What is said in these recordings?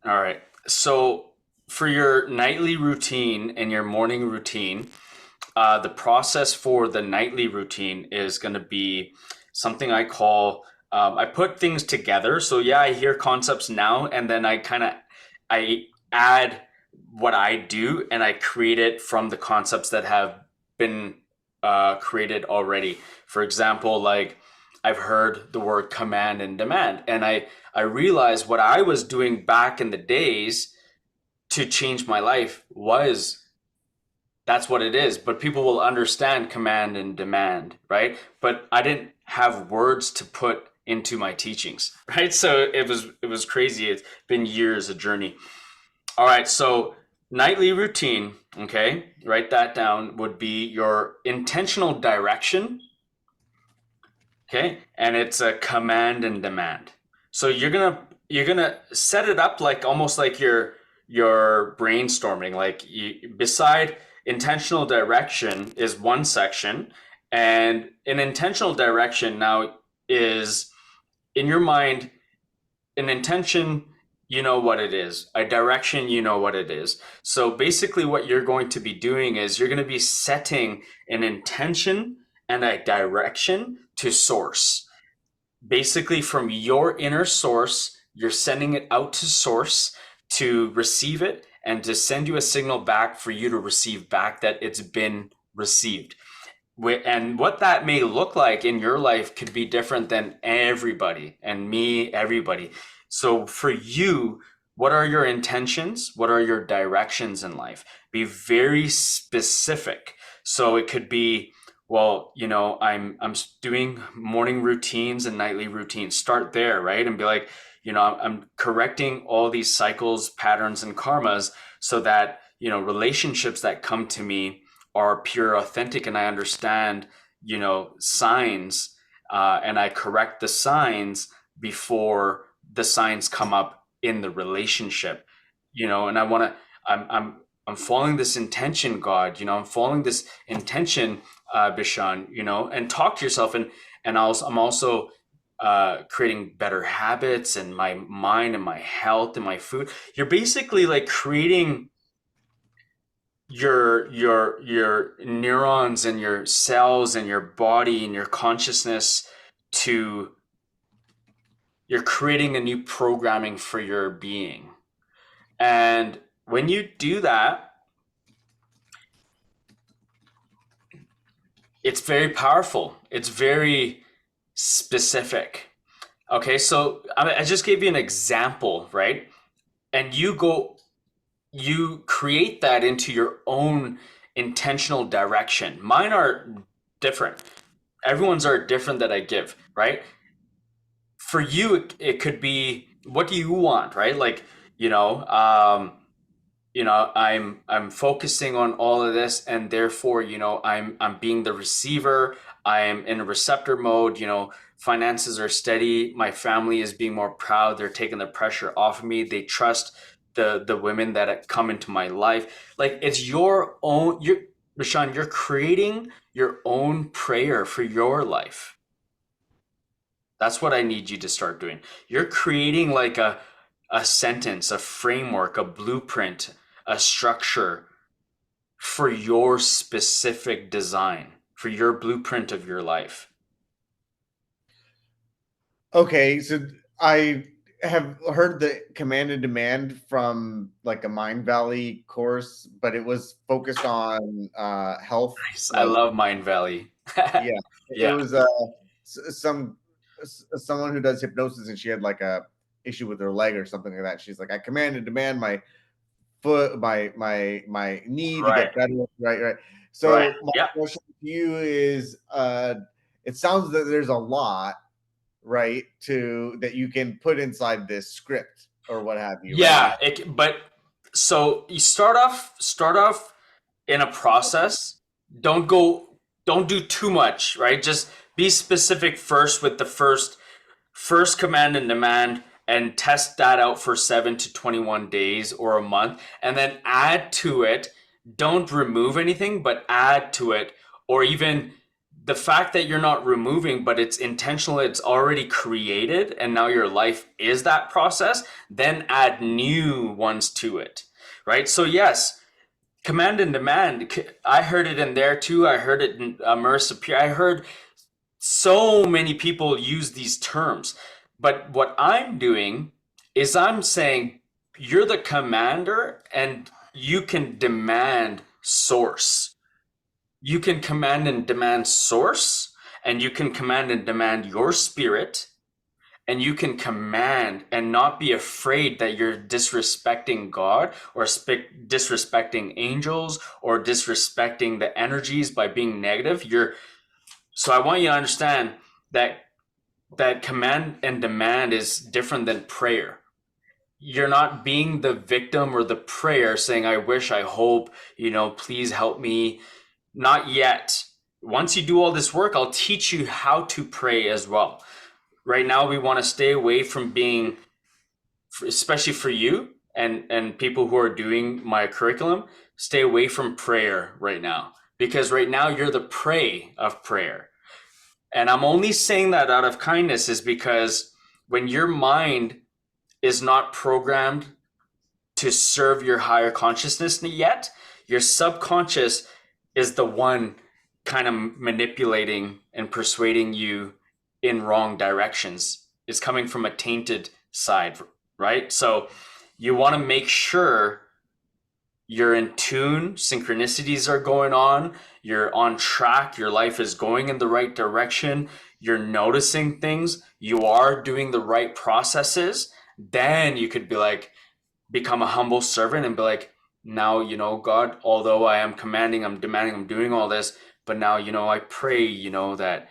All right. So for your nightly routine and your morning routine, the process for the nightly routine is going to be something I call I put things together. So yeah, I hear concepts now, and then I add what I do, and I create it from the concepts that have been created already. For example, like I've heard the word command and demand, and I realized what I was doing back in the days to change my life was that's what it is. But people will understand command and demand, right? But I didn't have words to put into my teachings, right? So it was crazy. It's been years of journey. All right, so nightly routine, okay, write that down, would be your intentional direction, okay, and it's a command and demand. So you're gonna set it up like almost like you're brainstorming. Like beside intentional direction is one section, and an intentional direction now is in your mind an intention, you know what it is. A direction, you know what it is. So basically, what you're going to be doing is you're going to be setting an intention and a direction to source. Basically, from your inner source, you're sending it out to source to receive it and to send you a signal back for you to receive back that it's been received. And what that may look like in your life could be different than everybody and me, everybody. So for you, what are your intentions? What are your directions in life? Be very specific. So it could be, well, I'm doing morning routines and nightly routines. Start there, right? And be like, I'm correcting all these cycles, patterns, and karmas so that, relationships that come to me are pure, authentic, and I understand, signs, and I correct the signs before the signs come up in the relationship, and I'm following this intention, God, I'm following this intention, Bishan, and talk to yourself, and I'm also creating better habits and my mind and my health and my food. You're basically like creating your neurons and your cells and your body and your consciousness to you're creating a new programming for your being. And when you do that, it's very powerful. It's very specific. Okay, so I just gave you an example, right? And you create that into your own intentional direction. Mine are different. Everyone's are different that I give, right? For you, it could be what do you want, right? Like, you know, um, I'm focusing on all of this, and therefore, I'm being the receiver. I'm in a receptor mode. Finances are steady. My family is being more proud. They're taking the pressure off of me. They trust the women that come into my life. Like it's your own. Rashawn, you're creating your own prayer for your life. That's what I need you to start doing. You're creating like a sentence, a framework, a blueprint, a structure for your specific design, for your blueprint of your life. Okay, so I have heard the command and demand from like a Mind Valley course, but it was focused on health. Nice. I Like, love Mind Valley. yeah, it Yeah. was someone who does hypnosis, and she had like a issue with her leg or something like that. She's like, I command and demand my foot, my knee to Right. get better. Right, right. Right. So my Yeah. question to you is, it sounds that there's a lot, right, to that you can put inside this script or what have you, right? Yeah. But so you start off in a process. Don't go, don't do too much, right? Just be specific first with the first command and demand and test that out for 7 to 21 days or a month and then add to it. Don't remove anything but add to it, or even the fact that you're not removing, but it's intentional, it's already created, and now your life is that process, then add new ones to it, right? So, yes, command and demand, I heard it in there too. I heard it in immersive peer. I heard so many people use these terms. But what I'm doing is I'm saying you're the commander and you can demand source. You can command and demand source, and you can command and demand your spirit, and you can command and not be afraid that you're disrespecting God or disrespecting angels or disrespecting the energies by being negative. So I want you to understand that command and demand is different than prayer. You're not being the victim or the prayer saying, I wish, I hope, please help me. Not yet. Once you do all this work, I'll teach you how to pray as well. Right now, we want to stay away from being, especially for you and people who are doing my curriculum, stay away from prayer right now. Because right now, you're the prey of prayer. And I'm only saying that out of kindness is because when your mind is not programmed to serve your higher consciousness yet, your subconscious is the one kind of manipulating and persuading you in wrong directions. It's coming from a tainted side, right? So you want to make sure you're in tune, synchronicities are going on, you're on track, your life is going in the right direction, you're noticing things, you are doing the right processes. Then you could be like, become a humble servant and be like, now, God, although I am commanding, I'm demanding, I'm doing all this, but now, I pray, that,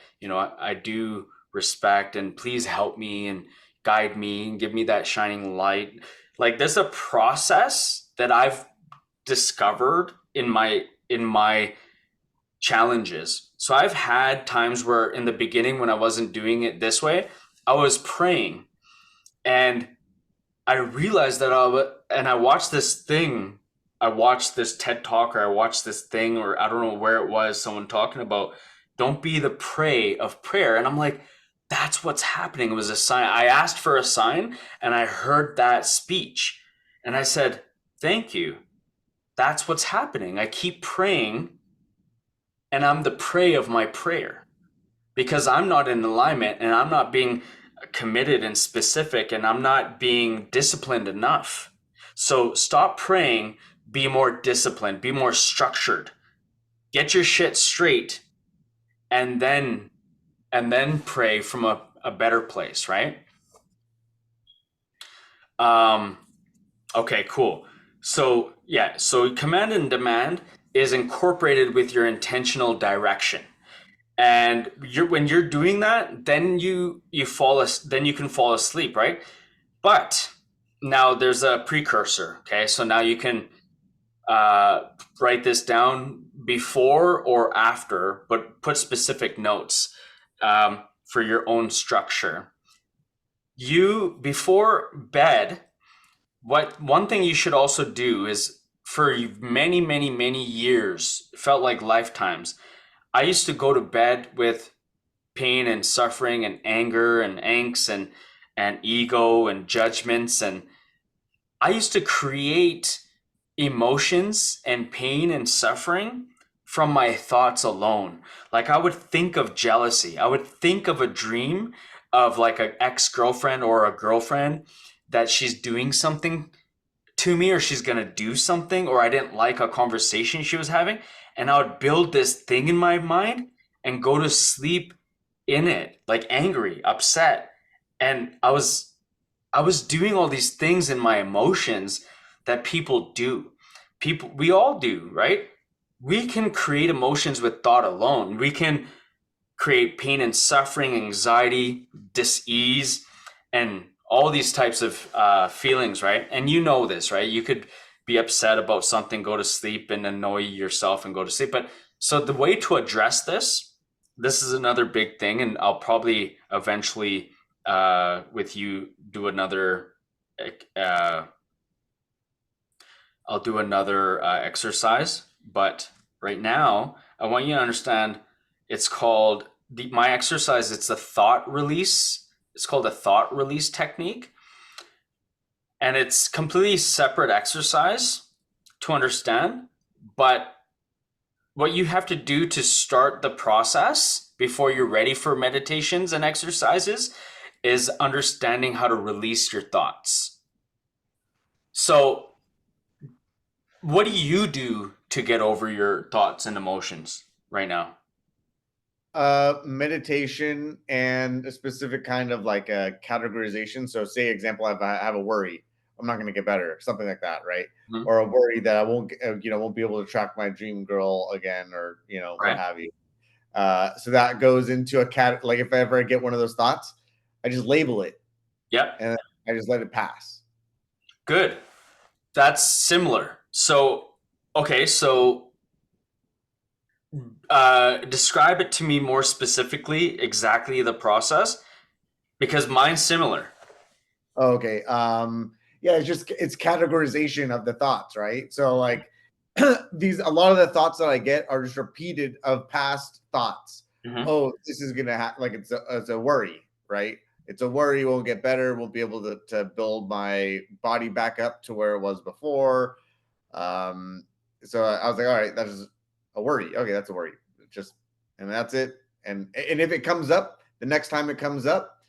I do respect, and please help me and guide me and give me that shining light. Like, there's a process that I've discovered in my challenges. So I've had times where in the beginning when I wasn't doing it this way, I was praying and I realized that and I watched this thing. I watched this TED talk, or I watched this thing, or I don't know where it was, someone talking about don't be the prey of prayer. And I'm like, that's what's happening. It was a sign. I asked for a sign and I heard that speech. And I said, thank you. That's what's happening. I keep praying and I'm the prey of my prayer because I'm not in alignment and I'm not being committed and specific and I'm not being disciplined enough. So stop praying, be more disciplined, be more structured. Get your shit straight and then pray from a better place, right? Um okay, cool. So yeah, so command and demand is incorporated with your intentional direction. And when you're doing that, then then you can fall asleep, right? But now there's a precursor. Okay, so now you can uh, write this down before or after, but put specific notes for your own structure. You before bed, what one thing you should also do is for many, many, many years, felt like lifetimes. I used to go to bed with pain and suffering and anger and angst and ego and judgments, and I used to create emotions and pain and suffering from my thoughts alone. Like I would think of jealousy. I would think of a dream of like an ex-girlfriend or a girlfriend that she's doing something to me or she's going to do something or I didn't like a conversation she was having, and I would build this thing in my mind and go to sleep in it, like angry, upset. And I was doing all these things in my emotions that people do. People, we all do, right? We can create emotions with thought alone. We can create pain and suffering, anxiety, dis-ease, and all these types of feelings, right? And you know this, right? You could be upset about something, go to sleep and annoy yourself and go to sleep. But so the way to address this is another big thing, and I'll probably eventually with you do another uh, I'll do another exercise. But right now, I want you to understand It's called my exercise. It's a thought release. It's called a thought release technique, and it's completely separate exercise to understand. But what you have to do to start the process before you're ready for meditations and exercises is understanding how to release your thoughts. So, what do you do to get over your thoughts and emotions right now? Meditation and a specific kind of like a categorization. So, say example, I have a worry, I'm not going to get better, something like that, right? Mhm. Or a worry that I won't, won't be able to track my dream girl again, or what Right. have you. So that goes into a cat. Like if I ever get one of those thoughts, I just label it Yep. and I just let it pass. Good. That's similar. So, okay, so describe it to me more specifically, exactly the process, because mine's similar. Okay. Yeah, it's categorization of the thoughts, right? So like these a lot of the thoughts that I get are just repeated of past thoughts. Hmm. Oh, this is gonna happen. Like it's a worry, right? It's a worry. Won't get better. Won't be able to build my body back up to where it was before. Um, so I was like, all right, that is a worry. Okay, that's a worry. Just and that's it. And if it comes up, the next time it comes up,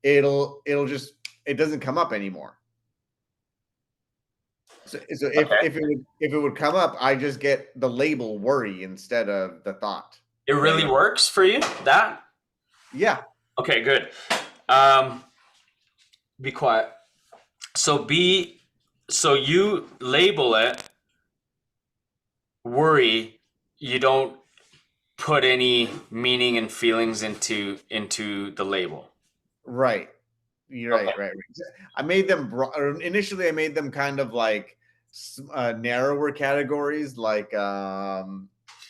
it'll just it doesn't come up anymore. So Okay. if it would come up, I just get the label worry instead of the thought. It really works for you, that? Yeah, Okay, good. Um, be quiet. So you label it worry, you don't put any meaning and feelings into the label. right. You're Okay. right. I made them initially. I made them kind of like narrower categories, like uh,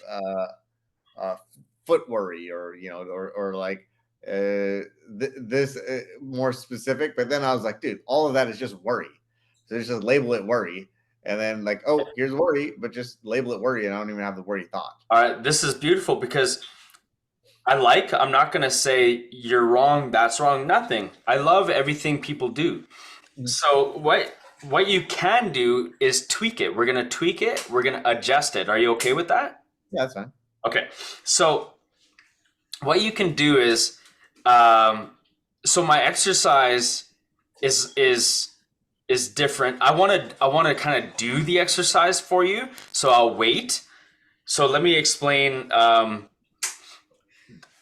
uh, foot worry, or or like this more specific. But then I was like, dude, all of that is just worry. So just label it worry, and then like, oh, here's worry, but just label it worry, and I don't even have the worry thought. All right, this is beautiful because I'm not going to say you're wrong, that's wrong, nothing. I love everything people do. Mhm. So what you can do is tweak it. We're going to tweak it, we're going to adjust it. Are you okay with that? Yeah, that's fine. Okay. So what you can do is um so my exercise is is different. I want to kind of do the exercise for you, so I'll wait. So let me explain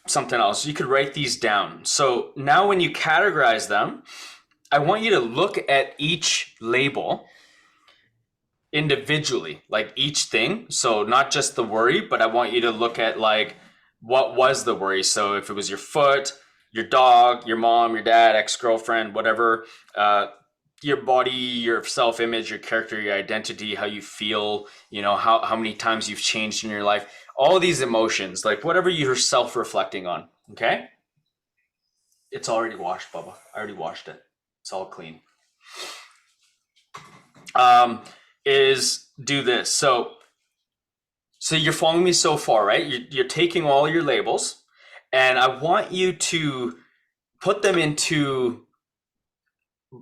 something else. You could write these down. So now when you categorize them, I want you to look at each label individually, like each thing. So not just the worry, but I want you to look at like what was the worry. So if it was your foot, your dog, your mom, your dad, ex-girlfriend, whatever, your body, your self-image, your character, your identity, how you feel, how many times you've changed in your life, all these emotions, like whatever you're self-reflecting on. Okay. It's already washed, Bubba. I already washed it. It's all clean. Um, is do this. So you're following me so far, right? You're taking all your labels, and I want you to put them into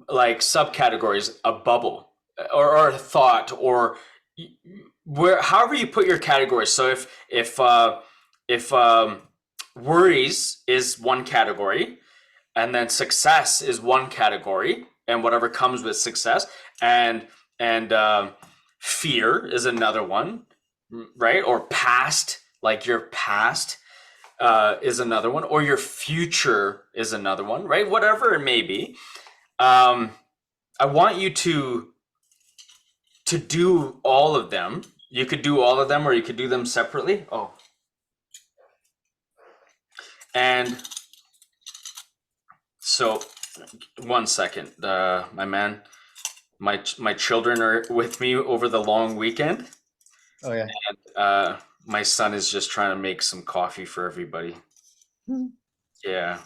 like subcategories, a bubble, or a thought, or where however you put your categories. So if worries is one category, and then success is one category, and whatever comes with success, and and fear is another one, right? Or past, like your past is another one, or your future is another one, right? Whatever it may be. um, I want you to do all of them. You could do all of them, or you could do them separately. Oh, and so 1 second, my man. My children are with me over the long weekend. Oh yeah. My son is just trying to make some coffee for everybody. Yeah.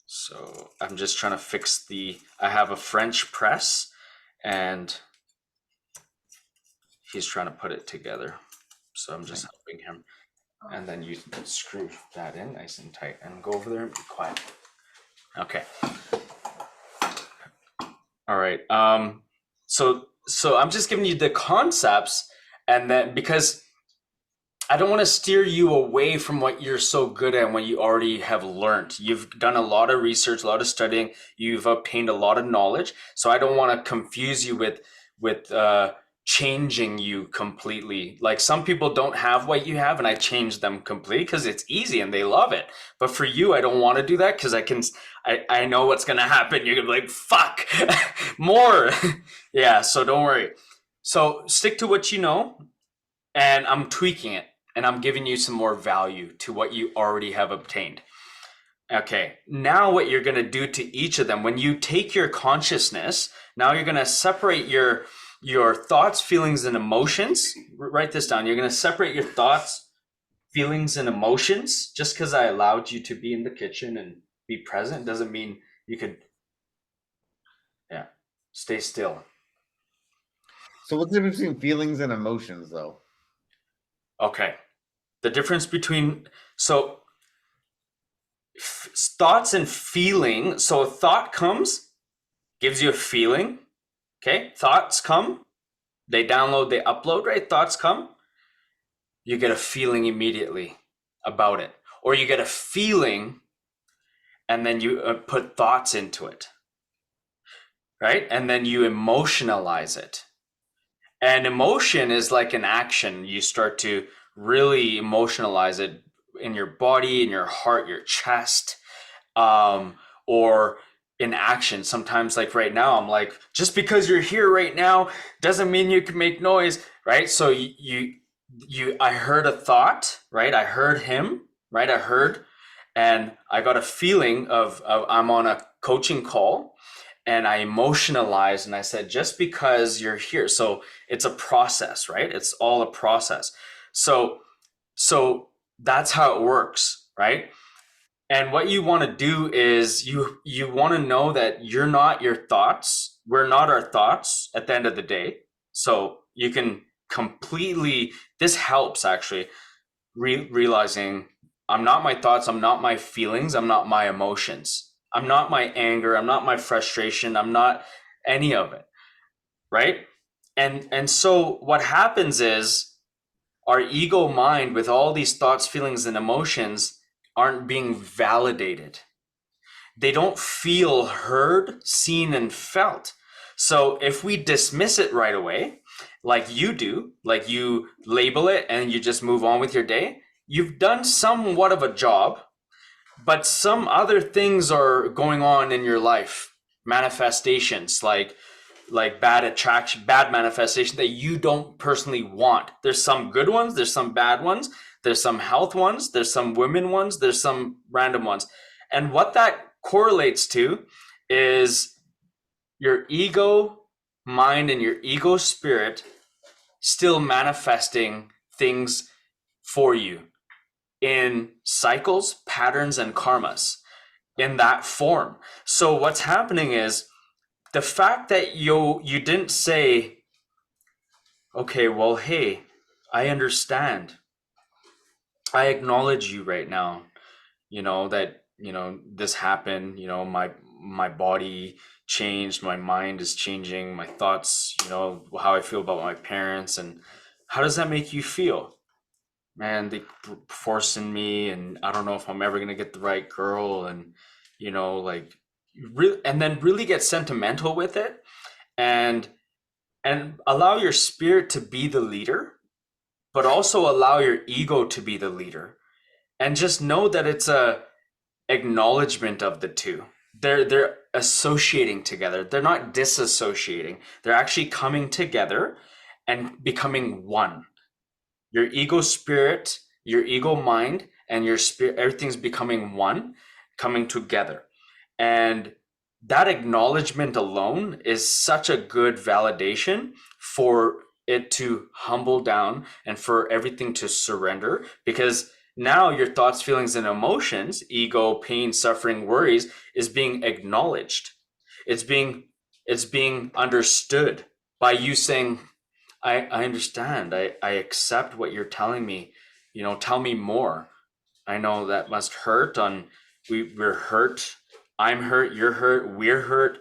So I'm just trying to fix I have a French press, and he's trying to put it together. So I'm just Nice. helping him. And then you screw that in nice and tight and go over there and be quiet. Okay. All right. So I'm just giving you the concepts, and then because I don't want to steer you away from what you're so good at and what you already have learned. You've done a lot of research, a lot of studying. You've obtained a lot of knowledge. So I don't want to confuse you with changing you completely. Like some people don't have what you have, and I change them completely because it's easy and they love it. But for you, I don't want to do that because I know what's gonna happen. You're gonna be like, fuck, more. Yeah. So don't worry. So stick to what you know, and I'm tweaking it and I'm giving you some more value to what you already have obtained. Okay, now what you're going to do to each of them, when you take your consciousness, now you're going to separate your thoughts, feelings, and emotions. Write this down. You're going to separate your thoughts, feelings, and emotions. Just because I allowed you to be in the kitchen and be present doesn't mean you could, yeah, stay still. So what's the difference between feelings and emotions, though? Okay, the difference between, so thoughts and feeling. So a thought comes, gives you a feeling. Okay, thoughts come, they download, they upload, right? Thoughts come, you get a feeling immediately about it, or you get a feeling and then you put thoughts into it, right? And then you emotionalize it. And emotion is like an action. You start to really emotionalize it in your body, in your heart, your chest, or in action. Sometimes, like right now, I'm like, just because you're here right now doesn't mean you can make noise, right? So I heard a thought, right? I heard him, right? I heard, and I got a feeling of I'm on a coaching call, and I emotionalized, and I said, just because you're here. So it's a process, right? It's all a process. So that's how it works, right? And what you want to do is you want to know that you're not your thoughts. We're not our thoughts at the end of the day. So you can completely, this helps actually realizing I'm not my thoughts, I'm not my feelings, I'm not my emotions. I'm not my anger, I'm not my frustration, I'm not any of it, right? And so what happens is our ego mind with all these thoughts, feelings, and emotions aren't being validated. They don't feel heard, seen, and felt. So if we dismiss it right away, like you do, like you label it and you just move on with your day, you've done somewhat of a job, but some other things are going on in your life, manifestations like bad attraction, bad manifestation that you don't personally want. There's some good ones, there's some bad ones, there's some health ones, there's some women ones, there's some random ones. And what that correlates to is your ego mind and your ego spirit still manifesting things for you in cycles, patterns, and karmas in that form. So what's happening is the fact that you didn't say, okay, well, hey, I understand. I acknowledge you right now. That this happened. My body changed. My mind is changing. My thoughts. How I feel about my parents, and how does that make you feel? Man, they forcing me, and I don't know if I'm ever gonna get the right girl, and like really, and then really get sentimental with it, and allow your spirit to be the leader, but also allow your ego to be the leader, and just know that it's a acknowledgement of the two. They're associating together. They're not disassociating. They're actually coming together and becoming one. Your ego spirit, your ego mind, and your spirit, everything's becoming one, coming together. And that acknowledgement alone is such a good validation for it to humble down and for everything to surrender, because now your thoughts, feelings, and emotions, ego, pain, suffering, worries, is being acknowledged. It's being understood by you saying, I understand. I accept what you're telling me. tell me more. I know that must hurt. We're hurt. I'm hurt. You're hurt. We're hurt.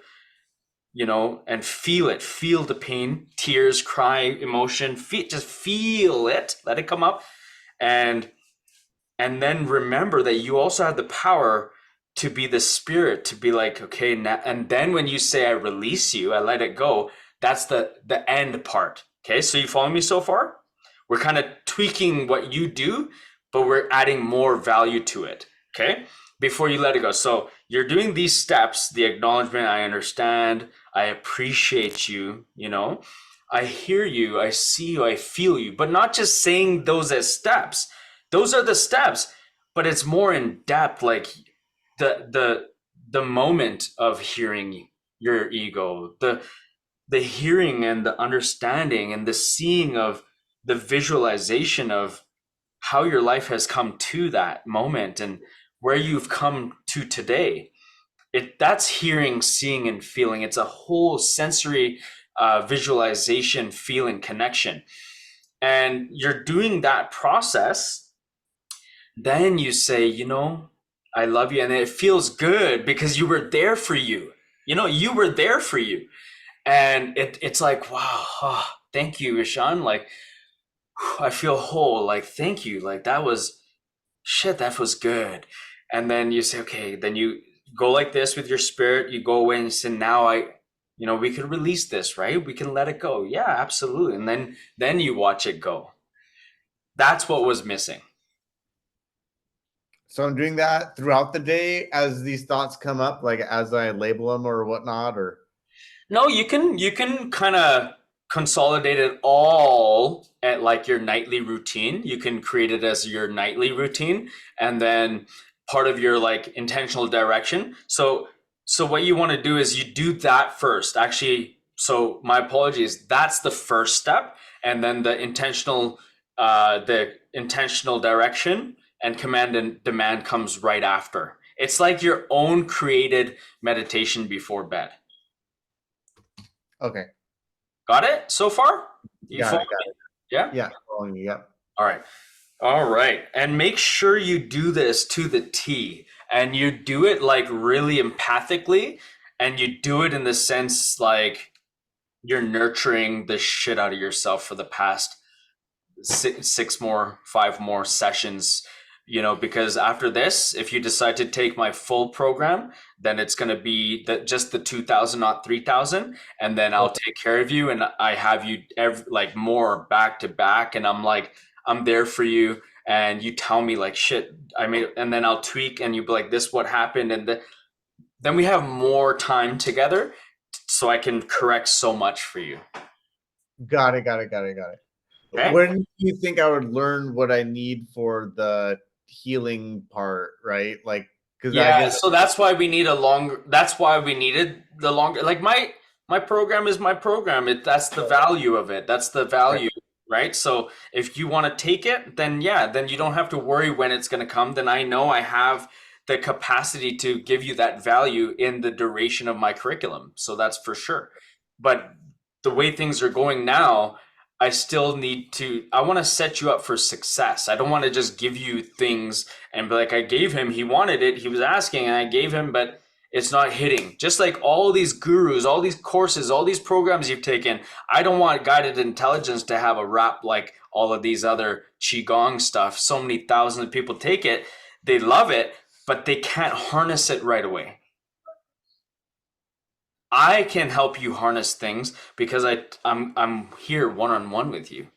And feel it. Feel the pain, tears, cry, emotion. Just feel it. Let it come up, and then remember that you also have the power to be the spirit, to be like, okay, now. And then when you say, I release you, I let it go, that's the end part. Okay, so you follow me so far? We're kind of tweaking what you do, but we're adding more value to it. Okay, before you let it go. So you're doing these steps, the acknowledgement, I understand, I appreciate you, I hear you, I see you, I feel you, but not just saying those as steps. Those are the steps, but it's more in depth, like the moment of hearing your ego, the hearing and the understanding and the seeing of the visualization of how your life has come to that moment and where you've come to today. That's hearing, seeing, and feeling. It's a whole sensory visualization, feeling, connection. And you're doing that process, then you say, I love you. And it feels good because you were there for you. You were there for you. And it's like, wow, thank you, Ishan. Like, I feel whole. Like, thank you. Like, that was shit. That was good. And then you say, okay, then you go like this with your spirit. You go away and you say, now we could release this, right? We can let it go. Yeah, absolutely. And then you watch it go. That's what was missing. So I'm doing that throughout the day as these thoughts come up, like as I label them or whatnot, or No, you can kind of consolidate it all at like your nightly routine. You can create it as your nightly routine and then part of your like intentional direction. So what you want to do is you do that first. Actually, so my apologies, that's the first step and then the intentional direction and command and demand comes right after. It's like your own created meditation before bed. okay, Got it so far? You got follow it, got me? it. Yeah? Yeah, following you. Yep. All right. All right. And make sure you do this to the T and you do it like really empathically and you do it in the sense like you're nurturing the shit out of yourself for the past six more, five more sessions, because after this, if you decide to take my full program, then it's going to be just the 2,000, not 3,000. And then I'll Okay. take care of you. And I have you like more back to back. And I'm like, I'm there for you. And you tell me like, shit, and then I'll tweak and you be like, this, what happened. And then we have more time together so I can correct so much for you. Got it, got it, got it, got it. Okay. When do you think I would learn what I need for the healing part, right? Like, because I Yeah, guess, so that's why we needed the longer, like my program is my program. That's the value of it. That's the right, value, right? So if you want to take it, then yeah, then you don't have to worry when it's going to come. Then I know I have the capacity to give you that value in the duration of my curriculum. So that's for sure. But the way things are going now, I want to set you up for success. I don't want to just give you things and be like, I gave him, he wanted it, he was asking, and I gave him, but it's not hitting. Just like all these gurus, all these courses, all these programs you've taken, I don't want guided intelligence to have a rap like all of these other qigong stuff. So many thousands of people take it, they love it, but they can't harness it right away. I can help you harness things because I'm here one on one with you,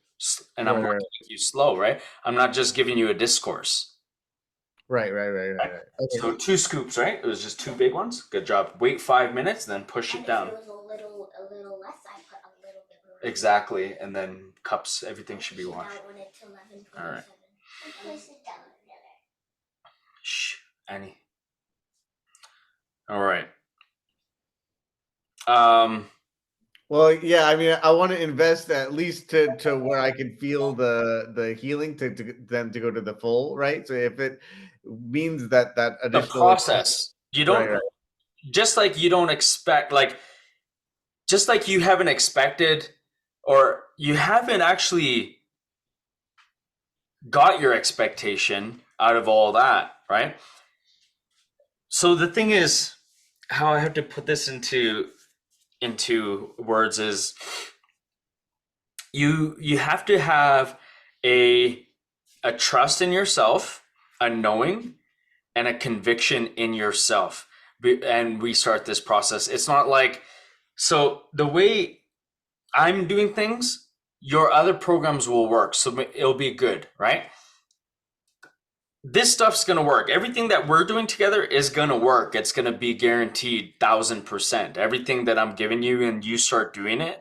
and I'm right, working with you slow, right? I'm not just giving you a discourse. right, right, right, right, Right. right. Okay, So two scoops, right? It was just two big ones. Good job. Wait 5 minutes, then push it down. If it was a little less, I put a little bit more. Exactly, and then cups. Everything should be washed. Now when it's 11:27. All right. Place it down together. Shh, Annie. All right. Um. well, yeah, I mean, I want to invest at least to where I can feel the healing to then to go to the full, right? So if it means that The additional, process. You right, don't right, just like you don't expect like just like you haven't expected or you haven't actually got your expectation out of all that, right? So the thing is, how I have to put this into words is you have to have a a trust in yourself, a knowing, and a conviction in yourself. And we start this process. It's not like, so the way I'm doing things, your other programs will work. So it'll be good, right? This stuff's going to work. Everything that we're doing together is going to work. It's going to be guaranteed 1000%. Everything that I'm giving you and you start doing it,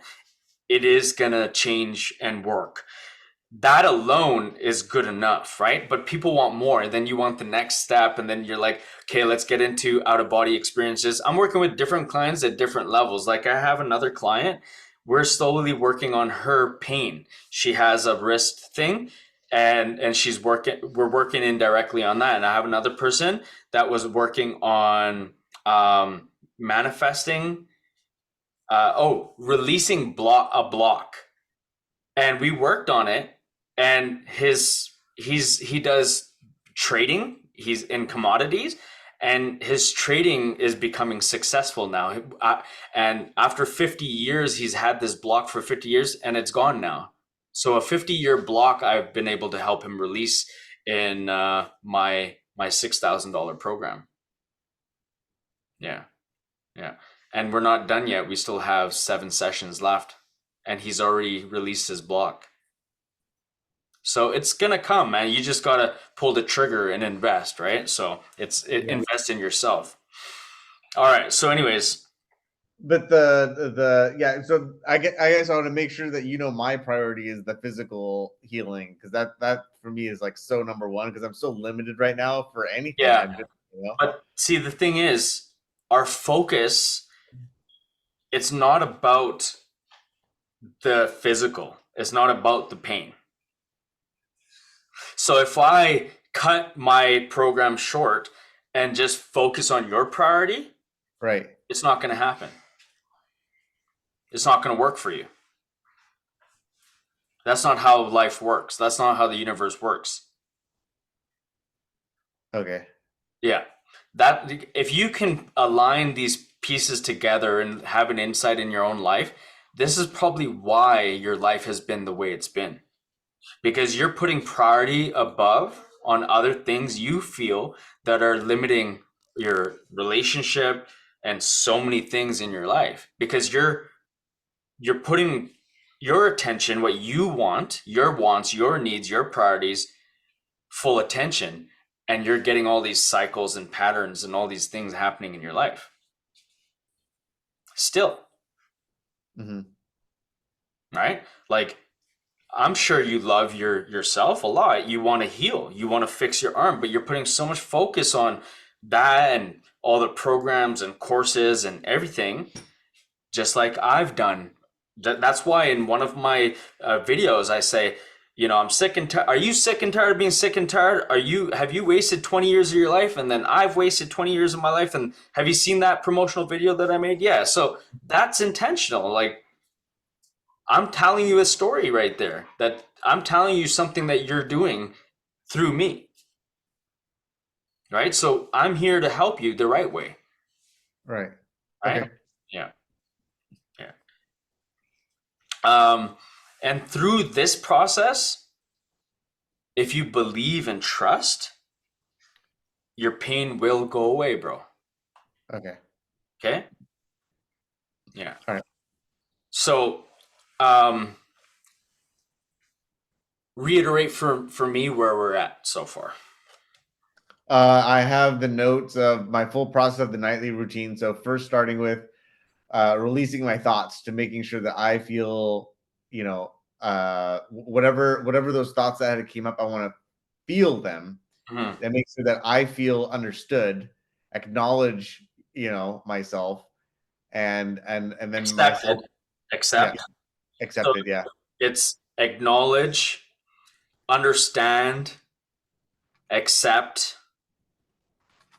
it is going to change and work. That alone is good enough, right? But people want more. And then you want the next step. And then you're like, okay, let's get into out of body experiences. I'm working with different clients at different levels. Like I have another client, we're slowly working on her pain. She has a wrist thing and we're working indirectly on that. And I have another person that was working on manifesting, releasing a block, and we worked on it. And he does trading, he's in commodities, and his trading is becoming successful now. And after 50 years, he's had this block for 50 years and it's gone now. So a 50-year block I've been able to help him release in my $6,000 program. Yeah. And we're not done yet. We still have 7 sessions left and he's already released his block. So it's gonna come, man. You just gotta pull the trigger and invest, right? So invest in yourself. All right. So, anyways, But the yeah, so I guess I want to make sure that my priority is the physical healing, because that for me is like so number one, because I'm so limited right now for anything yeah. I'm doing. But see, the thing is, our focus, it's not about the physical. It's not about the pain. So if I cut my program short and just focus on your priority, Right. it's not going to happen. It's not going to work for you. That's not how life works. That's not how the universe works. Okay. Yeah. That if you can align these pieces together and have an insight in your own life, this is probably why your life has been the way it's been. Because you're putting priority above on other things you feel that are limiting your relationship and so many things in your life, because you're putting your attention, what you want, your wants, your needs, your priorities, full attention, and you're getting all these cycles and patterns and all these things happening in your life still. Mm-hmm. Right? Like, I'm sure you love yourself a lot. You want to heal, you want to fix your arm, but you're putting so much focus on that and all the programs and courses and everything, just like I've done. That's why in one of my videos I say, I'm sick and tired. Are you sick and tired of being sick and tired? Have you wasted 20 years of your life? And then I've wasted 20 years of my life. And have you seen that promotional video that I made? Yeah. So that's intentional. Like, I'm telling you a story right there, that I'm telling you something that you're doing through me. Right? So I'm here to help you the right way. Right. Right? Okay. Yeah. And through this process, if you believe and trust, your pain will go away, bro. Okay. Okay? Yeah. All right. So, reiterate for me where we're at so far. I have the notes of my full process of the nightly routine. So first starting with releasing my thoughts, to making sure that I feel, whatever those thoughts that came up, I want to feel them. Mm-hmm. And make sure that I feel understood, acknowledge, myself, and then Accepted. Accept. Yeah, accepted. Yeah. It's acknowledge, understand, accept,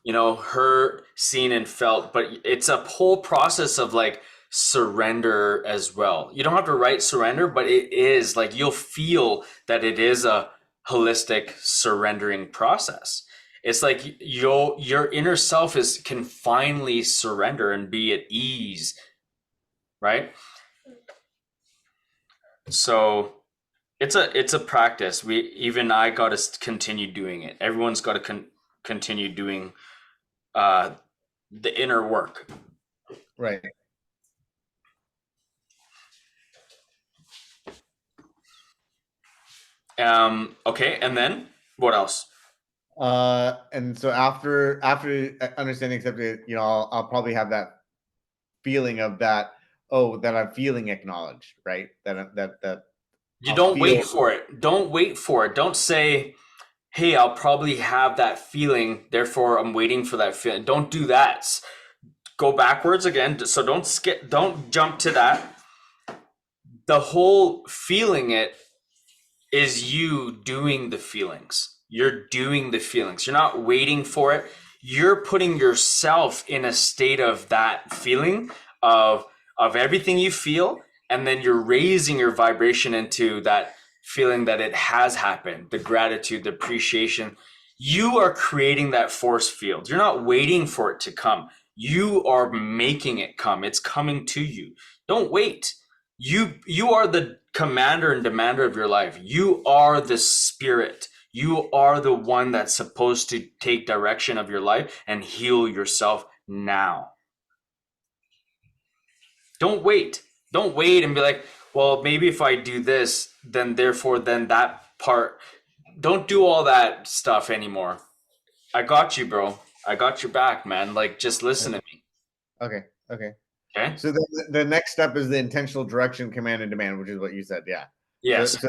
heard, seen, and felt. But it's a whole process of like surrender as well. You don't have to write surrender, but it is like, you'll feel that it is a holistic surrendering process. It's like your inner self can finally surrender and be at ease, right? So it's a practice. I got to continue doing it. Everyone's got to continue doing uh, the inner work. Right. Okay, and then what else? And so after understanding, accepting, I'll probably have that feeling of that. Oh, that I'm feeling acknowledged, right? That You I'll don't feel. wait for it. Don't wait for it. Don't say, "Hey, I'll probably have that feeling, therefore I'm waiting for that feeling." Don't do that. Go backwards again. So don't jump to that. The whole feeling it is you doing the feelings. You're doing the feelings. You're not waiting for it. You're putting yourself in a state of that feeling of everything you feel, and then you're raising your vibration into that feeling that it has happened, the gratitude, the appreciation. You are creating that force field. You're not waiting for it to come. You are making it come. It's coming to you. Don't wait. You are the commander and demander of your life. You are the spirit. You are the one that's supposed to take direction of your life and heal yourself now. Don't wait. Don't wait and be like, well, maybe if I do this, then therefore then that part. Don't do all that stuff anymore. I got you, bro. I got your back, man. Like, just listen to me. Okay. Okay? So the next step is the intentional direction, command, and demand, which is what you said. Yeah. Yes. So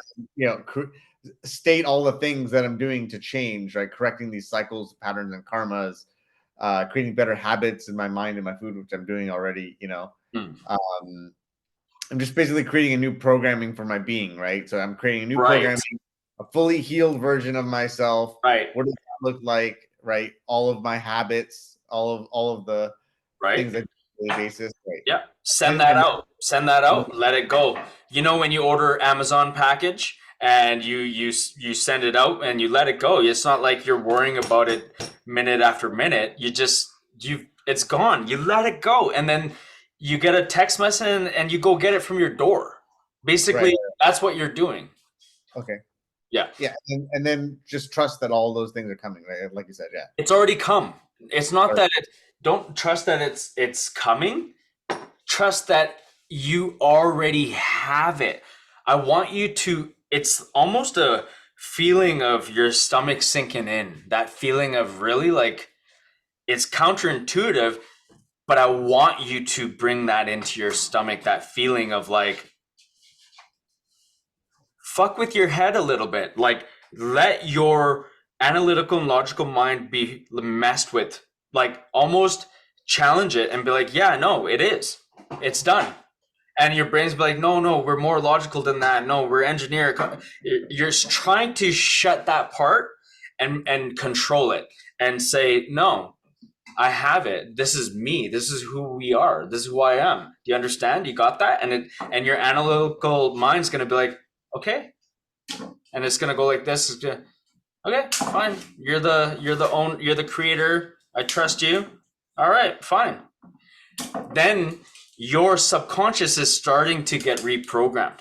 state all the things that I'm doing to change, right? Correcting these cycles, patterns, and karmas, creating better habits in my mind and my food, which I'm doing already. I'm just basically creating a new programming for my being, right? So I'm creating a new Right. programming, a fully healed version of myself. Right. What does that look like? Right. All of my habits, all of the Right. things that on a daily basis. Right. Yeah. Send that out. Send that and out. Let it go. You know, when you order Amazon package and you send it out and you let it go. It's not like you're worrying about it minute after minute. It's gone. You let it go. And then you get a text message and you go get it from your door. Basically, right. that's what you're doing. Okay. Yeah. Yeah. And then just trust that all those things are coming, right? Like you said, yeah. It's already come. It's not that don't trust that it's coming. Trust that you already have it. I want you to, it's almost a feeling of your stomach sinking in. That feeling of really like, it's counterintuitive, but I want you to bring that into your stomach, that feeling of like, fuck with your head a little bit. Like, let your analytical and logical mind be messed with. Like, almost challenge it and be like, yeah, no, it is. It's done. And your brain's be like, no, we're more logical than that. No, we're engineer. You're trying to shut that part and control it and say, no, I have it. This is me. This is who we are. This is who I am. Do you understand? You got that? And your analytical mind's gonna be like, okay, and it's gonna go like this. Okay, fine. You're the creator. I trust you. All right, fine. Then your subconscious is starting to get reprogrammed.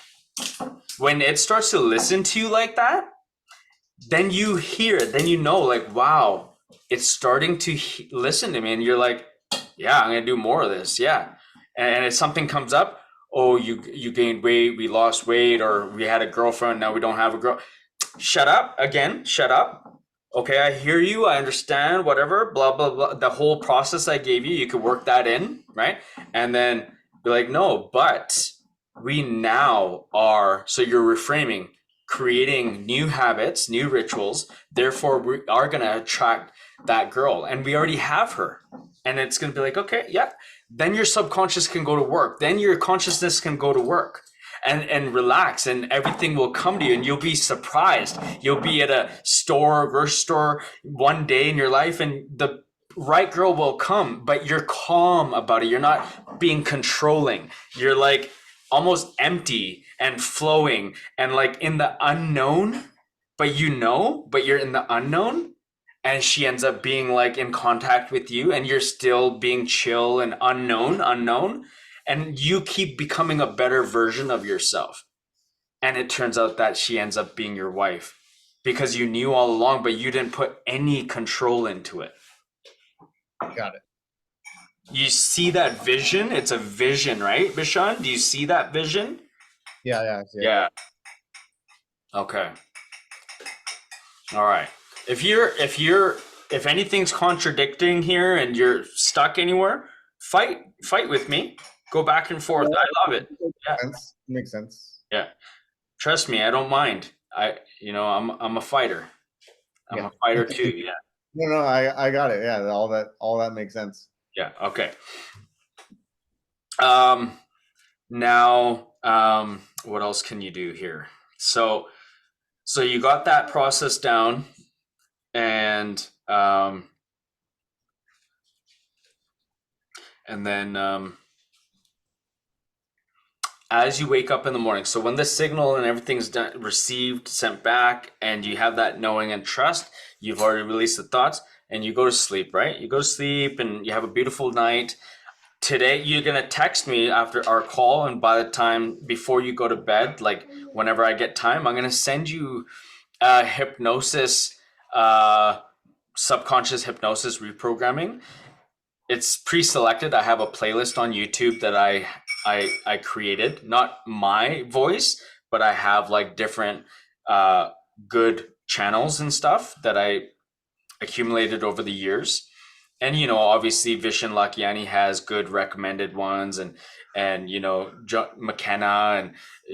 When it starts to listen to you like that, then you hear it. Then you know, like, wow, it's starting to listen to me, and you're like, yeah, I'm gonna do more of this. Yeah, and if something comes up, oh, you gained weight, we lost weight, or we had a girlfriend, now we don't have a girl. Shut up again. Shut up. Okay, I hear you. I understand. Whatever. Blah blah blah. The whole process I gave you, you could work that in, right? And then be like, no, but we now are. So you're reframing, creating new habits, new rituals. Therefore, we are gonna attract that girl, and we already have her. And it's gonna be like, okay, yeah. Then your subconscious can go to work. Then your consciousness can go to work and relax, and everything will come to you, and you'll be surprised. You'll be at a store, grocery store one day in your life, and the right girl will come, but you're calm about it. You're not being controlling. You're like almost empty and flowing and like in the unknown, but but you're in the unknown, and she ends up being like in contact with you, and you're still being chill and unknown, and you keep becoming a better version of yourself. And it turns out that she ends up being your wife because you knew all along, but you didn't put any control into it. Got it. You see that vision? It's a vision, right, Bishan? Do you see that vision? Yeah, yeah, Yeah. Okay. All right. If anything's contradicting here and you're stuck anywhere, fight with me. Go back and forth. I love it. Yeah. Makes sense. Yeah. Trust me, I don't mind. I'm a fighter. I'm Yeah. a fighter too. Yeah. No, I got it. Yeah, all that makes sense. Yeah. Okay. Now, what else can you do here? So you got that process down, and then as you wake up in the morning, so when the signal and everything's done, received, sent back, and you have that knowing and trust, you've already released the thoughts, and you go to sleep, right? You go to sleep, and you have a beautiful night. Today, you're gonna text me after our call, and by the time before you go to bed, like whenever I get time, I'm gonna send you hypnosis, subconscious hypnosis reprogramming. It's pre-selected. I have a playlist on YouTube that I created, not my voice, but I have like different good channels and stuff that I accumulated over the years. And obviously Vishen Lakiani has good recommended ones, and John McKenna, and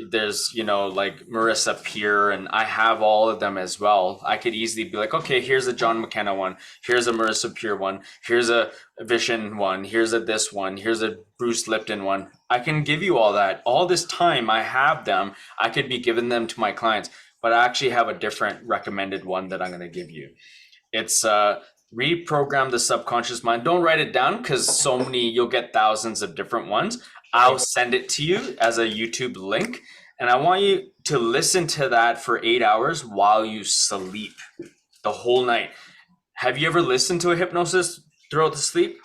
there's like Marissa Peer, and I have all of them as well. I could easily be like, okay, here's a John McKenna one, here's a Marissa Peer one, here's a Vishen one, here's a this one, here's a Bruce Lipton one. I can give you all that. All this time I have them. I could be giving them to my clients, but I actually have a different recommended one that I'm going to give you. It's reprogram the subconscious mind. Don't write it down because you'll get thousands of different ones. I'll send it to you as a YouTube link, and I want you to listen to that for 8 hours while you sleep the whole night. Have you ever listened to a hypnosis throughout the sleep?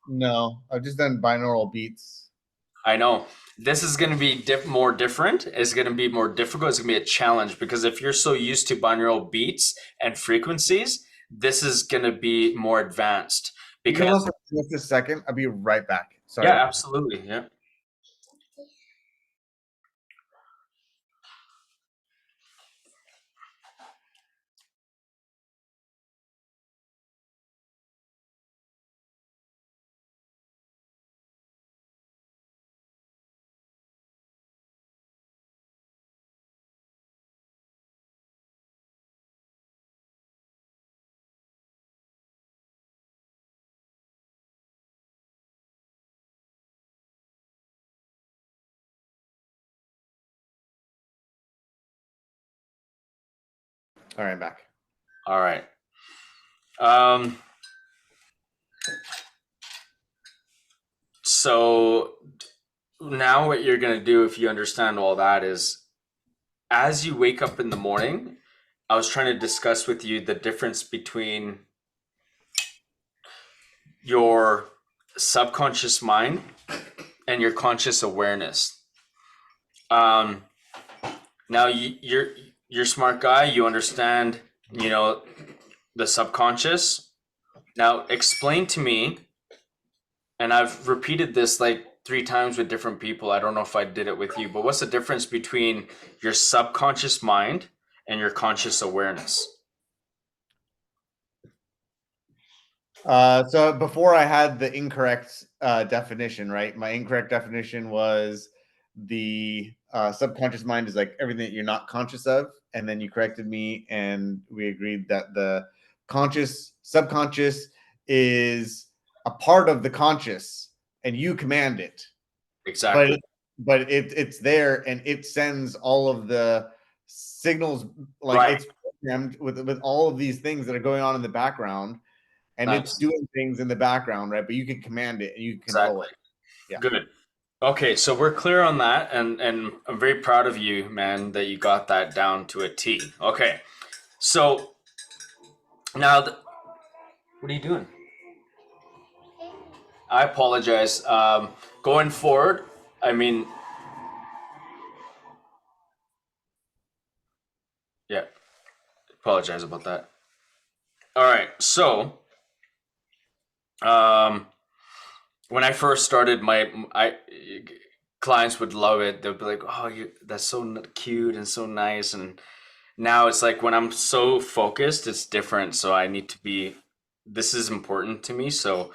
No, I've just done binaural beats. I know. This is going to be more different. It's going to be more difficult. It's going to be a challenge because if you're so used to binaural beats and frequencies, this is going to be more advanced. Because just a second, I'll be right back. Sorry. Yeah, absolutely. Yeah. All right, I'm back. All right. So now what you're going to do, if you understand all that, is as you wake up in the morning, I was trying to discuss with you the difference between your subconscious mind and your conscious awareness. Now you're a smart guy. You understand, the subconscious. Now explain to me, and I've repeated this like 3 times with different people. I don't know if I did it with you, but what's the difference between your subconscious mind and your conscious awareness? So before I had the incorrect definition, right? My incorrect definition was the subconscious mind is like everything that you're not conscious of, and then you corrected me, and we agreed that the subconscious is a part of the conscious, and you command it. Exactly. But it's there, and it sends all of the signals, like Right. it's programmed with all of these things that are going on in the background. And it's doing things in the background, right? But you can command it and you can control it. Yeah. Good. Okay, so we're clear on that, and I'm very proud of you, man, that you got that down to a T. Okay, so now, what are you doing? I apologize. Going forward, I mean, yeah, apologize about that. All right, so um, when I first started, I clients would love it. They'd be like, "Oh, that's so cute and so nice." And now it's like when I'm so focused, it's different. So I need to be. This is important to me, so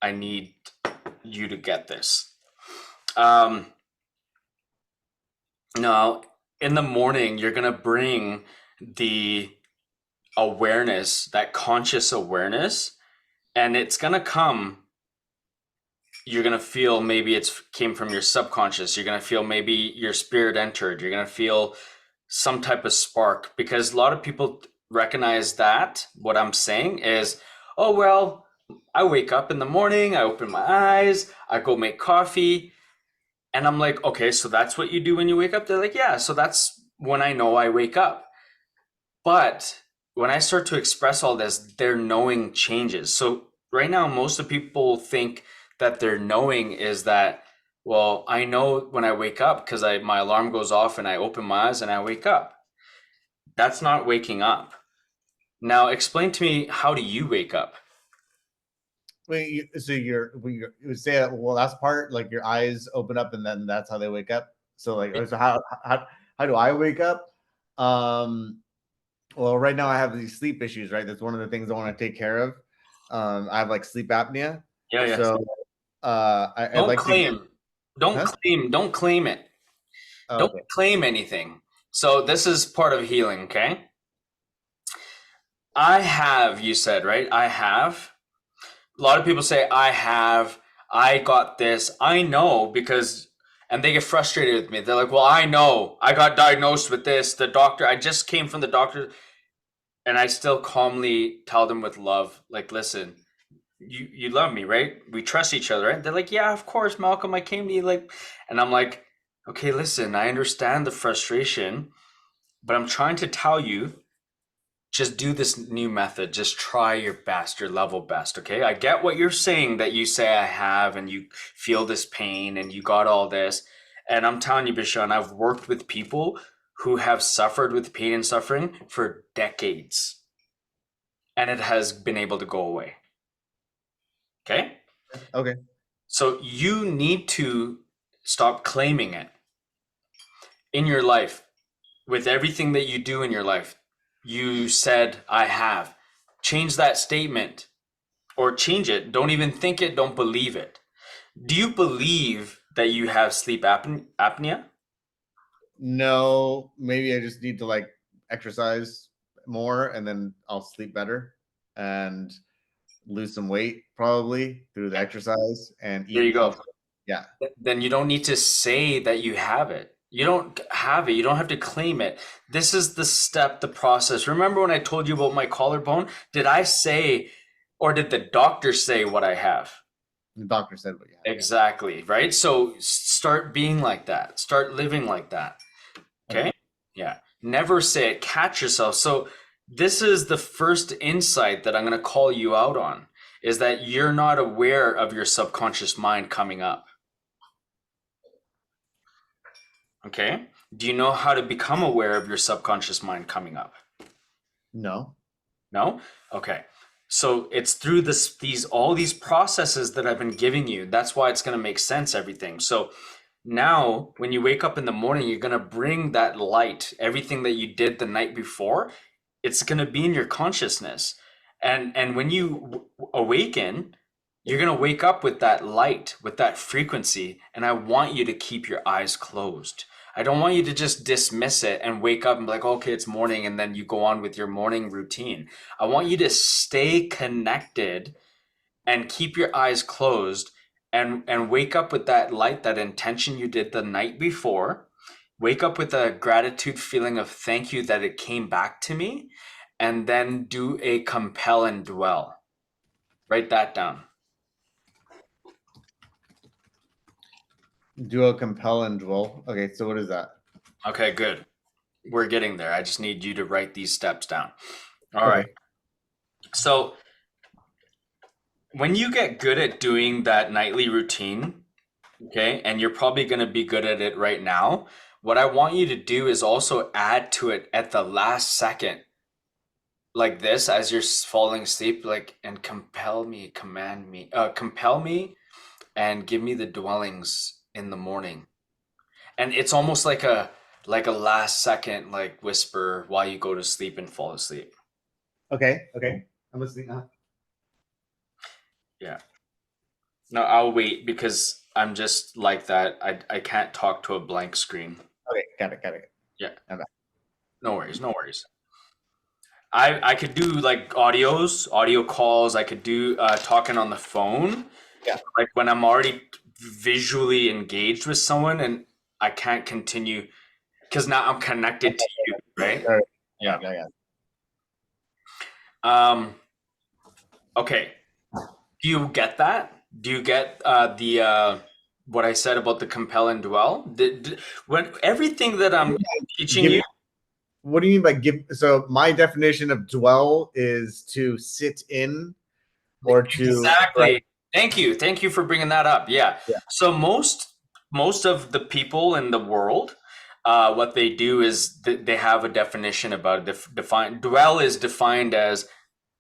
I need you to get this. Um, Now, in the morning, you're gonna bring the awareness, that conscious awareness, and it's gonna come. You're gonna feel maybe it's came from your subconscious. You're gonna feel maybe your spirit entered. You're gonna feel some type of spark because a lot of people recognize that what I'm saying is, oh well, I wake up in the morning, I open my eyes, I go make coffee, and I'm like, okay, so that's what you do when you wake up? They're like, yeah, so that's when I know I wake up. But when I start to express all this, their knowing changes. So right now, most of people think that their knowing is that, well, I know when I wake up because I my alarm goes off and I open my eyes and I wake up. That's not waking up. Now, explain to me, how do you wake up? Wait, so you would say that, well, that's part like your eyes open up and then that's how they wake up. So like, so how do I wake up? Um, well, right now I have these sleep issues, right? That's one of the things I want to take care of. I have like sleep apnea. Yeah, yeah. So I'd Don't like to get, claim. Don't huh? claim. Don't claim it. Oh, Don't okay. claim anything. So this is part of healing, okay? I have, you said, right? I have. A lot of people say, I have, I got this, I know because, and they get frustrated with me. They're like, well, I know, I got diagnosed with this. The doctor, I just came from the doctor. And I still calmly tell them with love, like, listen, you love me, right? We trust each other, right? They're like, yeah, of course, Malcolm, I came to you, like, and I'm like, okay, listen, I understand the frustration, but I'm trying to tell you, just do this new method. Just try your best, your level best. Okay. I get what you're saying that you say I have, and you feel this pain and you got all this. And I'm telling you, Bishan, I've worked with people who have suffered with pain and suffering for decades, and it has been able to go away. Okay. Okay. So you need to stop claiming it in your life with everything that you do in your life. You said, I have. Change that statement or change it. Don't even think it, don't believe it. Do you believe that you have sleep apnea? No, maybe I just need to like exercise more and then I'll sleep better and lose some weight probably through the exercise and There eat you go. healthy. Yeah. Then you don't need to say that you have it. You don't have it. You don't have to claim it. This is the step, the process. Remember when I told you about my collarbone? Did I say, or did the doctor say what I have? The doctor said what you have. Yeah. Exactly, right? So start being like that. Start living like that. Okay. Okay? Yeah. Never say it. Catch yourself. So this is the first insight that I'm going to call you out on is that you're not aware of your subconscious mind coming up. Okay? Do you know how to become aware of your subconscious mind coming up? No. No? Okay. So it's through these all these processes that I've been giving you. That's why it's going to make sense, everything. So now when you wake up in the morning, you're going to bring that light, everything that you did the night before, it's going to be in your consciousness. And when you awaken, you're going to wake up with that light, with that frequency, and I want you to keep your eyes closed. I don't want you to just dismiss it and wake up and be like, okay, it's morning, and then you go on with your morning routine. I want you to stay connected and keep your eyes closed and wake up with that light, that intention you did the night before. Wake up with a gratitude feeling of thank you that it came back to me, and then do a compel and dwell. Write that down. Duo, compel, and dwell. Okay, so what is that? Okay, good. We're getting there. I just need you to write these steps down. All right. Okay. So when you get good at doing that nightly routine, okay, and you're probably going to be good at it right now, what I want you to do is also add to it at the last second, like this, as you're falling asleep, like, and compel me and give me the dwellings in the morning. And it's almost like a last second like whisper while you go to sleep and fall asleep. Okay. I'm listening. Yeah. No, I'll wait because I'm just like that. I can't talk to a blank screen. Okay, got it. Yeah. I'm back. No worries, no worries. I could do like audio calls. I could do talking on the phone, Yeah. like when I'm already visually engaged with someone and I can't continue because now I'm connected to you, right? All right. Yeah. Yeah. Um, okay. Do you get that? Do you get the what I said about the compel and dwell? When everything that I'm teaching Give you, What do you mean by give? So my definition of dwell is to sit in or to. Right. exactly. Thank you for bringing that up. Yeah. Yeah. So most of the people in the world, what they do is they have a definition about it. Define dwell is defined as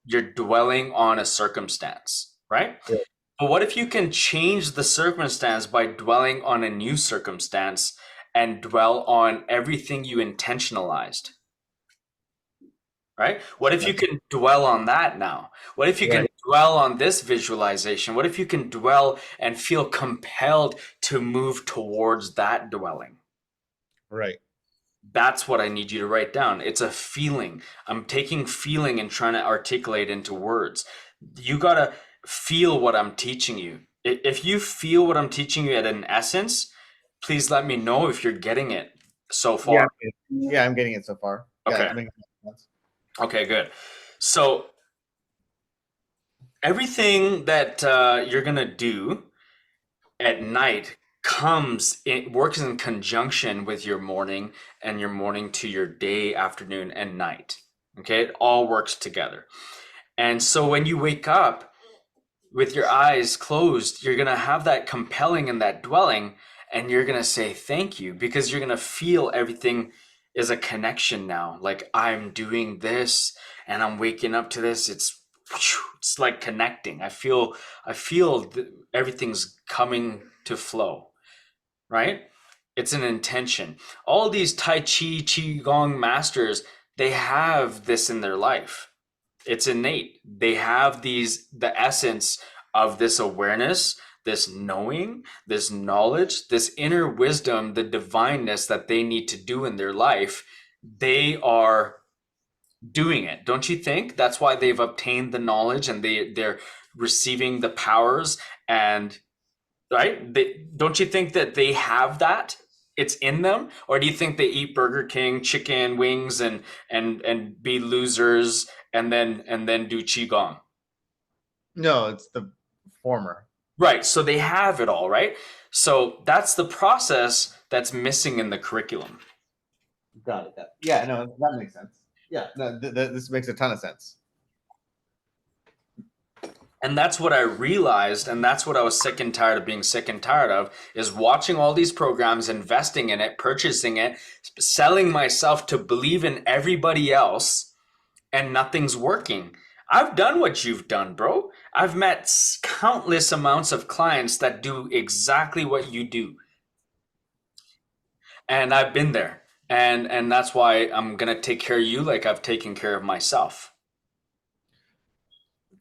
you're dwelling on a circumstance, right? Yeah. But what if you can change the circumstance by dwelling on a new circumstance and dwell on everything you intentionalized, right? What if you can dwell on that now? What if you can Right. dwell on this visualization? What if you can dwell and feel compelled to move towards that dwelling? Right. That's what I need you to write down. It's a feeling. I'm taking feeling and trying to articulate into words. You got to feel what I'm teaching you. If you feel what I'm teaching you at an essence, please let me know if you're getting it so Yeah. far. Yeah. I'm getting it so far. Yeah. Okay. It's making sense. Okay, good. So everything that you're going to do at night works in conjunction with your morning and your morning to your day, afternoon, and night. Okay, it all works together. And so when you wake up with your eyes closed, you're going to have that compelling and that dwelling, and you're going to say thank you because you're going to feel everything is a connection now. Like I'm doing this and I'm waking up to this. It's like connecting. I feel everything's coming to flow, right? It's an intention. All these Tai Chi, Qigong masters, they have this in their life. It's innate. They have the essence of this awareness, this knowing, this knowledge, this inner wisdom, the divineness that they need to do in their life. They are doing it. Don't you think? That's why they've obtained the knowledge and they're receiving the powers and right? Don't you think that they have that? It's in them, or do you think they eat Burger King chicken wings and be losers and then do qigong? No, it's the former. Right. So they have it all, right? So that's the process that's missing in the curriculum. Got it. Yeah. No, that makes sense. Yeah. No, this makes a ton of sense. And that's what I realized, and that's what I was sick and tired of being sick and tired of, is watching all these programs, investing in it, purchasing it, selling myself to believe in everybody else, and nothing's working. I've done what you've done, bro. I've met countless amounts of clients that do exactly what you do. And I've been there. And that's why I'm going to take care of you like I've taken care of myself.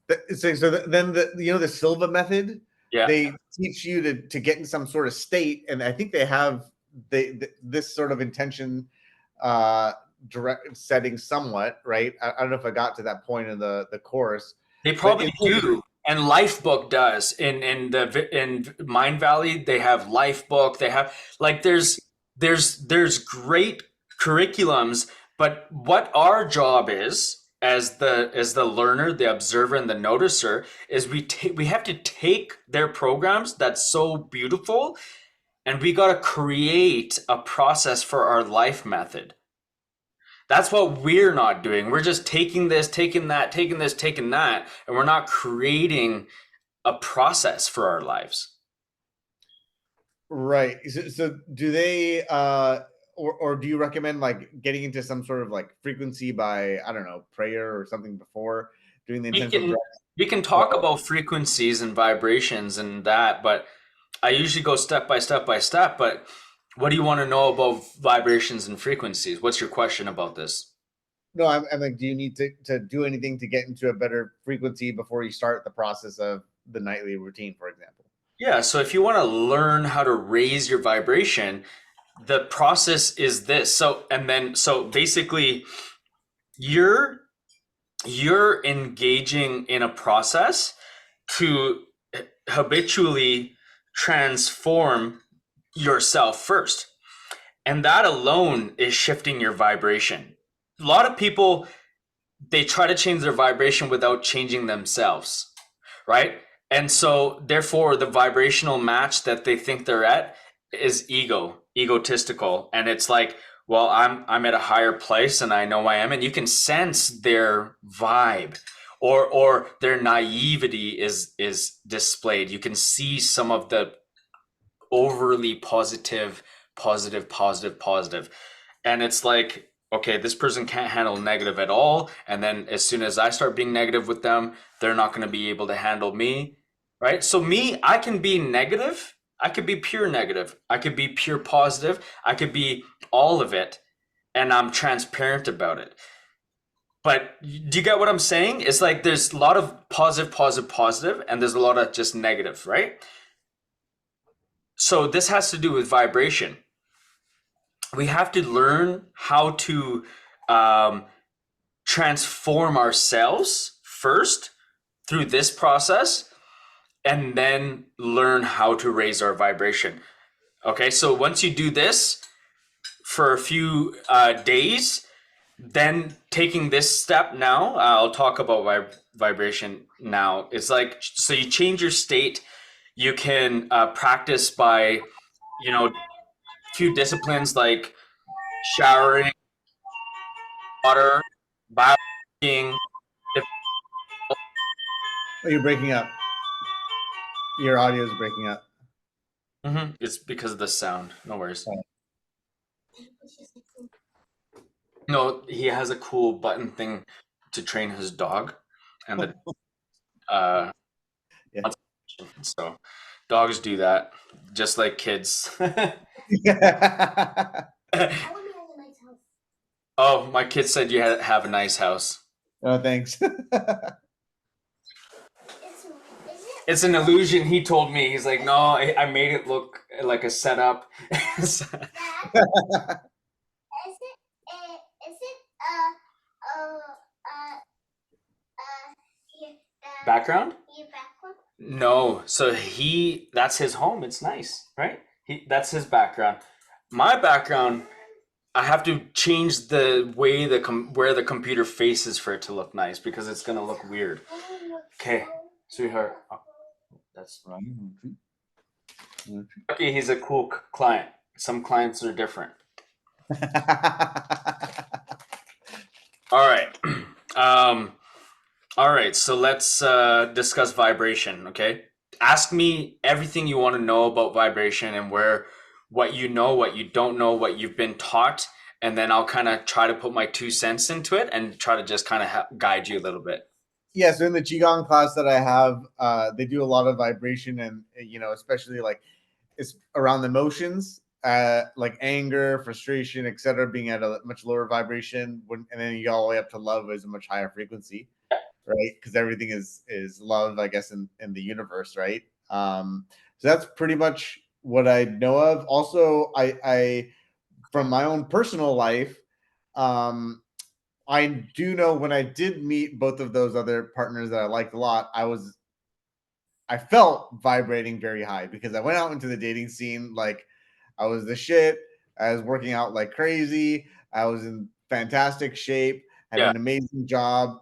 Then the Silva method, Yeah. they teach you to get in some sort of state, and I think they have this sort of intention direct setting somewhat, right? I don't know if I got to that point in the course. They But probably do. And Lifebook does. In Mind Valley, they have Lifebook. They have like there's great curriculums, but what our job is as the learner, the observer, and the noticer is we have to take their programs that's so beautiful and we got to create a process for our life method. That's what we're not doing. We're just taking this, taking that, taking this, taking that, and we're not creating a process for our lives. Right. So do they or do you recommend like getting into some sort of like frequency by, I don't know, prayer or something before doing the We intentional can drive? we can talk about frequencies and vibrations and that, but I usually go step by step by step. But what do you want to know about vibrations and frequencies? What's your question about this? No, I'm like, do you need to do anything to get into a better frequency before you start the process of the nightly routine, for example? Yeah, so if you want to learn how to raise your vibration, the process is this. So basically you're you're engaging in a process to habitually transform yourself first. And that alone is shifting your vibration. A lot of people, they try to change their vibration without changing themselves, right? And so therefore the vibrational match that they think they're at is egotistical. And it's like, well, I'm at a higher place and I know I am. And you can sense their vibe or their naivety is displayed. You can see some of the overly positive. And it's like, okay, this person can't handle negative at all. And then as soon as I start being negative with them, they're not going to be able to handle me. Right. So, me, I can be negative. I could be pure negative. I could be pure positive. I could be all of it. And I'm transparent about it. But do you get what I'm saying? It's like there's a lot of positive, and there's a lot of just negative, right? So, this has to do with vibration. We have to learn how to um, transform ourselves first through this process and then learn how to raise our vibration. Okay, so once you do this for a few days, then taking this step now, I'll talk about vibration now. It's like, so you change your state. You can practice by, a few disciplines like showering, water, biohacking. Oh, you're breaking up. Your audio is breaking up. It's because of the sound. No worries. Oh. No, he has a cool button thing to train his dog, and the uh, Yeah. so dogs do that just like kids. I want to have a nice house. Oh, my kid said you have a nice house. Oh, thanks. It's an illusion. He told me. He's like, no, I made it look like a setup. Dad, is it your, Background? your background? No. So that's his home. It's nice, right? That's his background. My background, I have to change the way where the computer faces for it to look nice because it's gonna look weird. Okay, sweetheart. Oh, that's okay. He's a cool client. Some clients are different. All right. All right. So let's discuss vibration. Okay. Ask me everything you want to know about vibration and what you know, what you don't know, what you've been taught, and then I'll kind of try to put my 2 cents into it and try to just kind of guide you a little bit. Yeah, so in the qigong class that I have, they do a lot of vibration, and especially like it's around the emotions, like anger, frustration, etc., being at a much lower vibration, and then you go all the way up to love is a much higher frequency, right? Because everything is love, I guess, in the universe, right? So that's pretty much what I know of. Also, I from my own personal life, um, I do know when I did meet both of those other partners that I liked a lot, I felt vibrating very high because I went out into the dating scene like I was the shit. I was working out like crazy. I was in fantastic shape, had Yeah. an amazing job,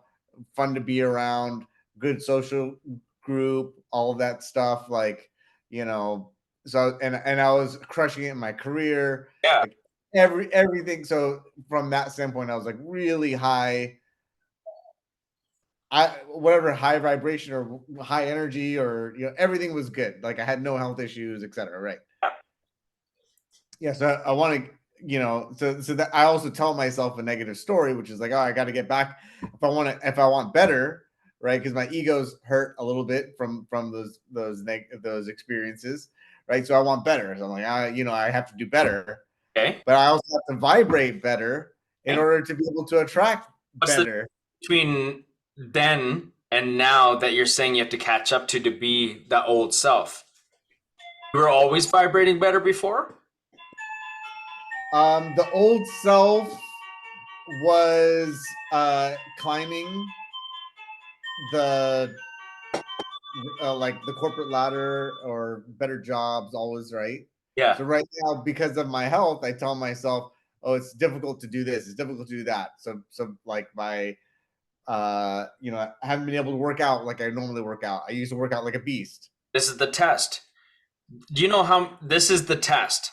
fun to be around, good social group, all of that stuff. Like, you know, so and I was crushing it in my career, Yeah. like everything. So from that standpoint, I was like really high, whatever, high vibration or high energy, or everything was good. Like I had no health issues, etc. Right? Yeah. So I want to, so that I also tell myself a negative story, which is like, oh, I got to get back if I want better, right? Because my ego's hurt a little bit from those experiences, right? So I want better. So I'm like, I have to do better, Okay. but I also have to vibrate better in Okay. order to be able to attract What's the better. between then and now that you're saying you have to catch up to be that old self? You were always vibrating better before? The old self was climbing the like the corporate ladder or better jobs, always, right? Yeah. So right now, because of my health, I tell myself, oh, it's difficult to do this, it's difficult to do that. So like my I haven't been able to work out like I normally work out. I used to work out like a beast. This is the test. Do you know how this is the test?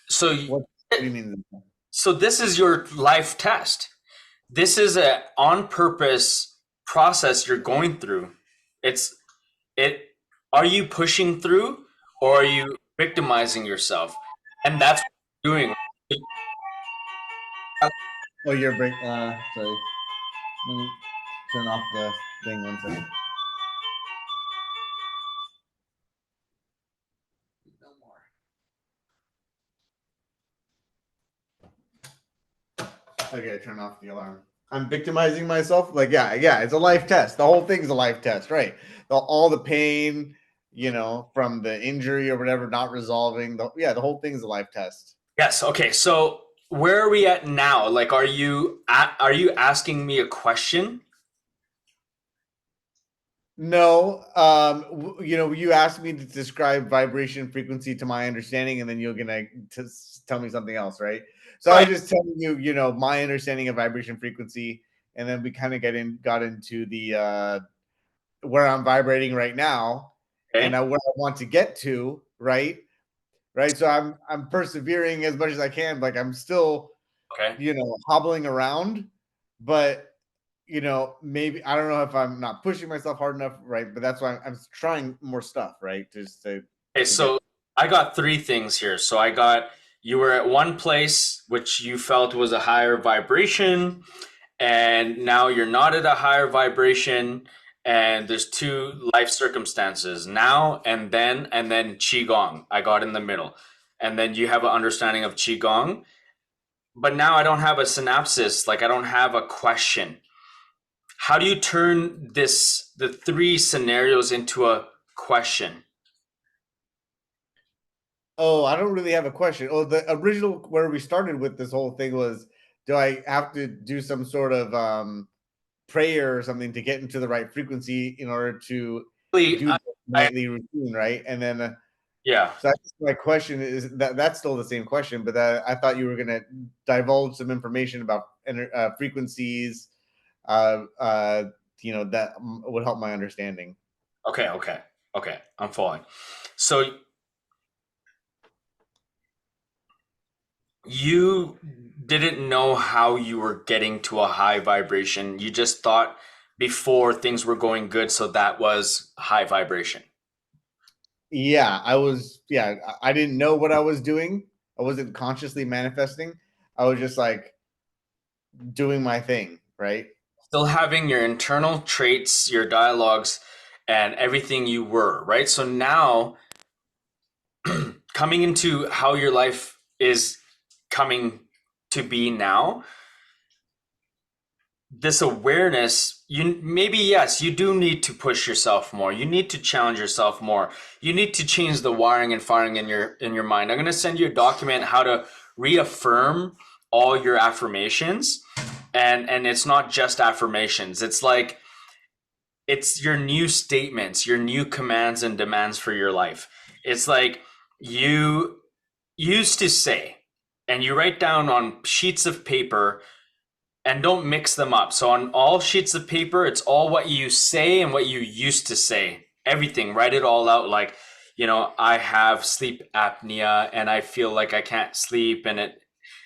So What do you mean? so this is your life test. This is a on purpose process you're going through. It's it are you pushing through or are you victimizing yourself? And that's what you're doing. Oh, you're break. Sorry. Let me turn off the thing 1 second. Okay, turn off the alarm. I'm victimizing myself. Like, yeah, it's a life test. The whole thing's a life test, right? All the pain, from the injury or whatever, not resolving. The whole thing's a life test. Yes, okay. So where are we at now? Like are you asking me a question? No, you asked me to describe vibration frequency to my understanding, and then you're gonna tell me something else, right? So I Right. was just telling you, my understanding of vibration frequency, and then we kind of got into the where I'm vibrating right now, and Okay. where I want to get to, right? Right. So I'm persevering as much as I can. Like I'm still, Okay. hobbling around, but maybe I don't know if I'm not pushing myself hard enough, right? But that's why I'm trying more stuff, right? Just Okay, to get. so I got three things here. So I got you were at one place which you felt was a higher vibration, and now you're not at a higher vibration, and there's two life circumstances now and then qigong. I got in the middle, and then you have an understanding of qigong, but now I don't have a synopsis. Like I don't have a question. How do you turn the three scenarios into a question? Oh, I don't really have a question. Oh, the original where we started with this whole thing was, do I have to do some sort of prayer or something to get into the right frequency in order to Really, do the I nightly routine, right? And then yeah. so I guess my question is that's still the same question, but I thought you were going to divulge some information about frequencies, that would help my understanding. Okay, okay, okay. I'm following. So you didn't know how you were getting to a high vibration. You just thought before things were going good, so that was high vibration. Yeah, I didn't know what I was doing. I wasn't consciously manifesting. I was just like doing my thing, right? Still having your internal traits, your dialogues, and everything you were, right? So now coming into how your life is coming to be now, this awareness, you maybe yes, you do need to push yourself more, you need to challenge yourself more, you need to change the wiring and firing in your mind. I'm going to send you a document how to reaffirm all your affirmations, and it's not just affirmations, it's like it's your new statements, your new commands and demands for your life. It's like you used to say, and you write down on sheets of paper, and don't mix them up. So on all sheets of paper, it's all what you say and what you used to say. Everything, write it all out. Like I have sleep apnea and I feel like I can't sleep and it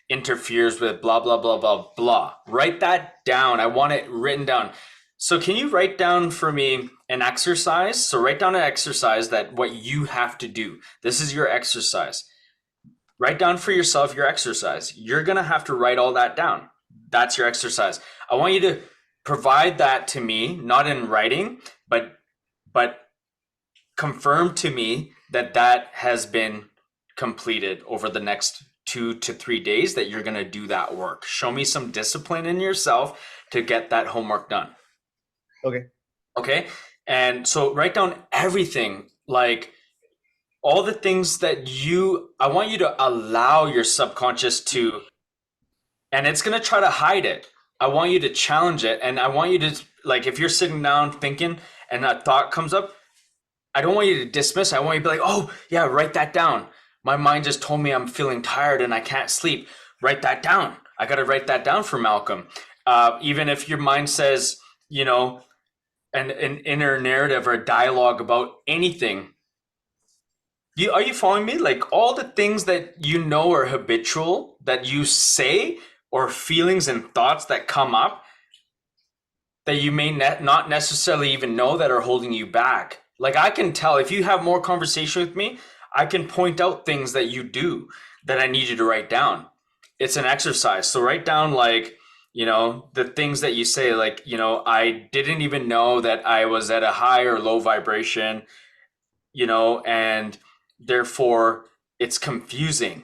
interferes with blah, blah, blah, blah, blah. Write that down. I want it written down. So can you write down for me an exercise? So write down an exercise that what you have to do. This is your exercise. Write down for yourself your exercise. You're going to have to write all that down. That's your exercise. I want you to provide that to me, not in writing, but confirm to me that that has been completed over the next 2 to 3 days, that you're going to do that work. Show me some discipline in yourself to get that homework done. Okay. Okay. And so write down everything, like all the things that I want you to allow your subconscious to, and it's going to try to hide it. I want you to challenge it. And I want you to, like, if you're sitting down thinking and a thought comes up, I don't want you to dismiss it. I want you to be like, oh, yeah, write that down. My mind just told me I'm feeling tired and I can't sleep. Write that down. I got to write that down for Malcolm. Even if your mind says, an inner narrative or a dialogue about anything. Are you following me? Like all the things that are habitual that you say, or feelings and thoughts that come up that you may not necessarily even know that are holding you back. Like I can tell if you have more conversation with me, I can point out things that you do that I need you to write down. It's an exercise. So write down the things that you say, like, I didn't even know that I was at a high or low vibration, and therefore it's confusing.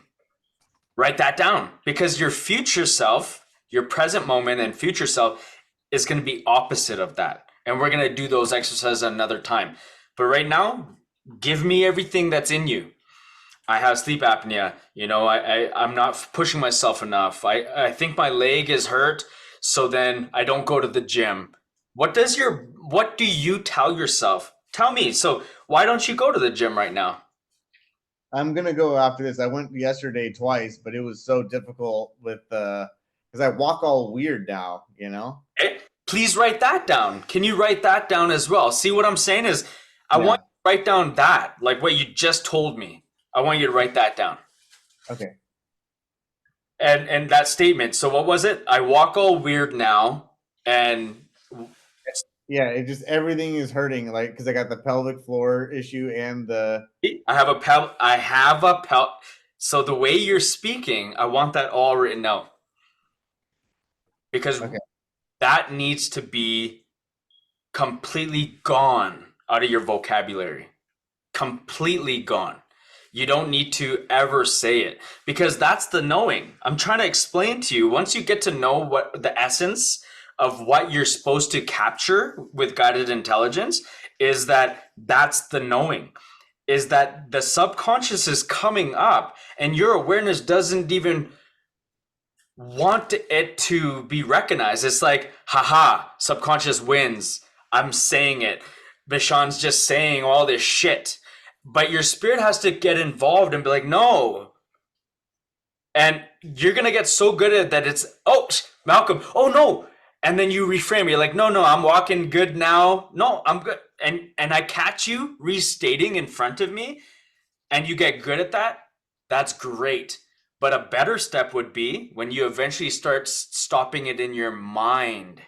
Write that down, because your future self, your present moment and future self is going to be opposite of that. And we're going to do those exercises another time. But right now, give me everything that's in you. I have sleep apnea. I'm not pushing myself enough. I think my leg is hurt. So then I don't go to the gym. What do you tell yourself? Tell me. So why don't you go to the gym right now? I'm gonna go after this. I went yesterday twice, but it was so difficult with because I walk all weird now, Okay. Please write that down. Can you write that down as well? See what I'm saying is I want you to write down that, like what you just told me. I want you to write that down. Okay. And that statement. So what was it? I walk all weird now, and yeah, it just everything is hurting, like because I got the pelvic floor issue and the I have a So the way you're speaking, I want that all written out, because that needs to be completely gone out of your vocabulary. Completely gone. You don't need to ever say it, because that's the knowing. I'm trying to explain to you, once you get to know what the essence of what you're supposed to capture with guided intelligence is, that's the knowing, is that the subconscious is coming up and your awareness doesn't even want it to be recognized. It's like, haha, subconscious wins. I'm saying it. Bishan's just saying all this shit. But your spirit has to get involved and be like, no. And you're going to get so good at that. It's, oh, Malcolm, oh no. And then you reframe. You're like, no, I'm walking good now. No, I'm good. And I catch you restating in front of me, and you get good at that. That's great. But a better step would be when you eventually start stopping it in your mind.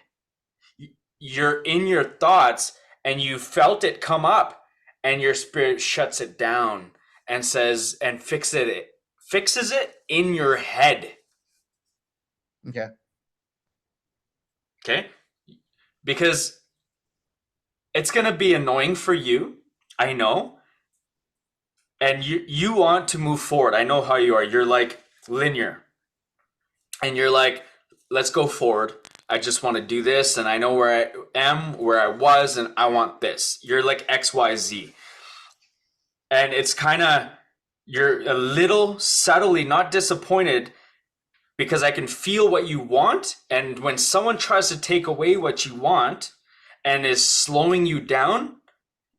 You're in your thoughts and you felt it come up, and your spirit shuts it down and says, and fixes it in your head. Okay. Okay? Because it's going to be annoying for you, I know. And you want to move forward. I know how you are. You're like linear. And you're like, let's go forward. I just want to do this, and I know where I am, where I was, and I want this. You're like XYZ. And it's kind of, you're a little subtly not disappointed, because I can feel what you want. And when someone tries to take away what you want and is slowing you down,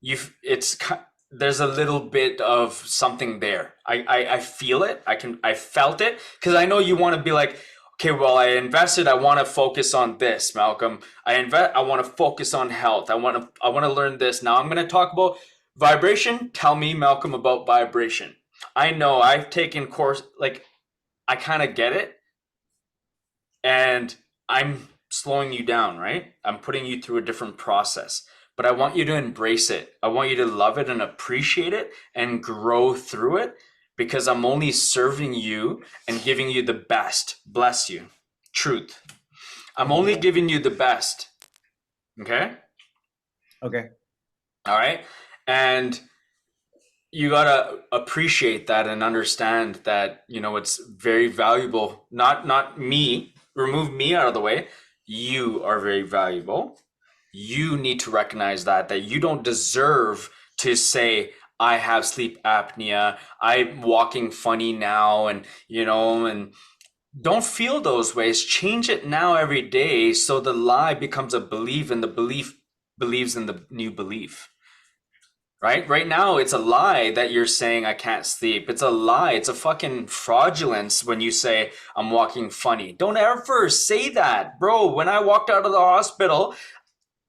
there's a little bit of something there. I feel it. I felt it, because I know you want to be like, okay, well, I invested. I want to focus on this, Malcolm. I want to focus on health. I want to learn this. Now I'm going to talk about Vibration, tell me, Malcolm, about vibration. I know I've taken course, like, I kind of get it, and I'm slowing you down, right? I'm putting you through a different process, but I want you to embrace it. I want you to love it and appreciate it and grow through it because I'm only serving you and giving you the best. Bless you. Truth. I'm only giving you the best. Okay? Okay. All right? And you gotta appreciate that and understand that, you know, it's very valuable. Not me. Remove me out of the way. You are very valuable. You need to recognize that you don't deserve to say, I have sleep apnea, I'm walking funny now, and you know, and don't feel those ways. Change it now every day so the lie becomes a belief and the belief believes in the new belief. Right now, it's a lie that you're saying I can't sleep. It's a lie. It's a fucking fraudulence when you say I'm walking funny. Don't ever say that, bro. When I walked out of the hospital,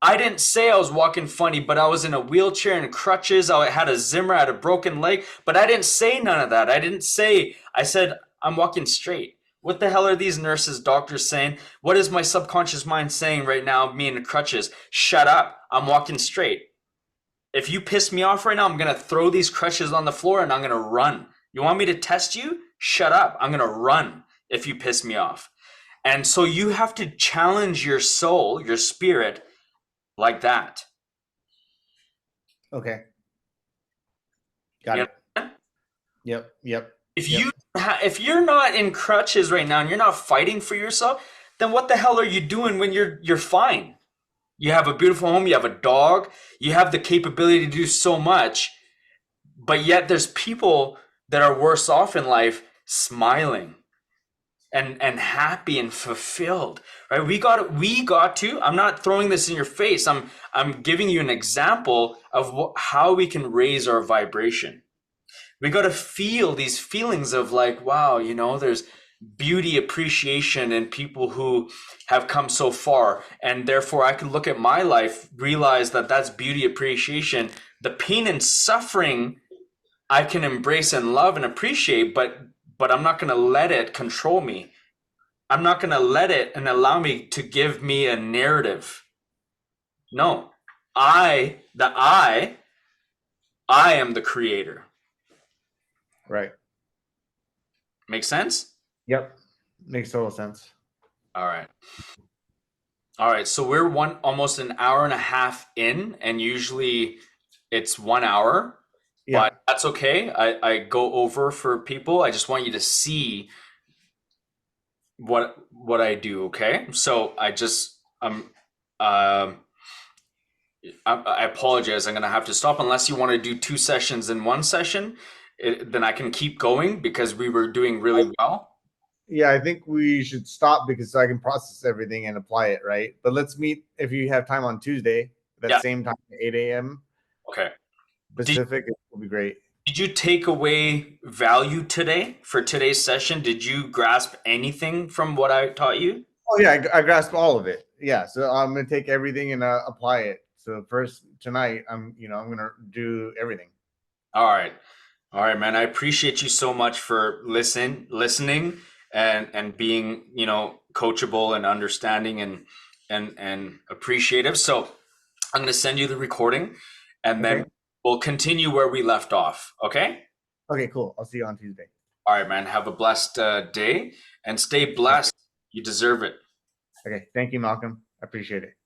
I didn't say I was walking funny, but I was in a wheelchair and crutches. I had a Zimmer, I had a broken leg, but I didn't say none of that. I said, I'm walking straight. What the hell are these nurses, doctors saying? What is my subconscious mind saying right now, me in the crutches? Shut up. I'm walking straight. If you piss me off right now, I'm going to throw these crutches on the floor and I'm going to run. You want me to test you? Shut up. I'm going to run if you piss me off. And so you have to challenge your soul, your spirit, like that. Okay. Got You it. know? Yep. If you're not in crutches right now and you're not fighting for yourself, then what the hell are you doing when you're fine? You have a beautiful home, you have a dog, you have the capability to do so much, but yet there's people that are worse off in life smiling and happy and fulfilled, right? We got to, I'm not throwing this in your face. I'm giving you an example of how we can raise our vibration. We got to feel these feelings of like, wow, you know, there's beauty appreciation in people who have come so far. And therefore I can look at my life, realize that that's beauty appreciation. The pain and suffering I can embrace and love and appreciate, but I'm not going to let it control me. I'm not going to let it and allow me to give me a narrative. No, I am the creator. Right. Make sense? Yep. Makes total sense. All right. All right. So we're almost an hour and a half in, and usually it's 1 hour, Yeah. but that's okay. I go over for people. I just want you to see what I do. Okay. So um I apologize. I'm gonna have to stop unless you want to do 2 sessions in one session. Then I can keep going because we were doing really well. Yeah, I think we should stop because I can process everything and apply it, right? But let's meet if you have time on Tuesday, that Yeah. same time, 8 a.m. Okay. Pacific. It will be great. Did you take away value today for today's session? Did you grasp anything from what I taught you? Oh yeah, I grasp all of it. Yeah, so I'm gonna take everything and apply it. So first tonight, I'm gonna do everything. All right. All right, man. I appreciate you so much for listening and being, you know, coachable and understanding and appreciative. So I'm going to send you the recording and then Okay. we'll continue where we left off. Okay? Okay, cool. I'll see you on Tuesday. All right, man. Have a blessed day and stay blessed. You deserve it. Okay, thank you, Malcolm. I appreciate it.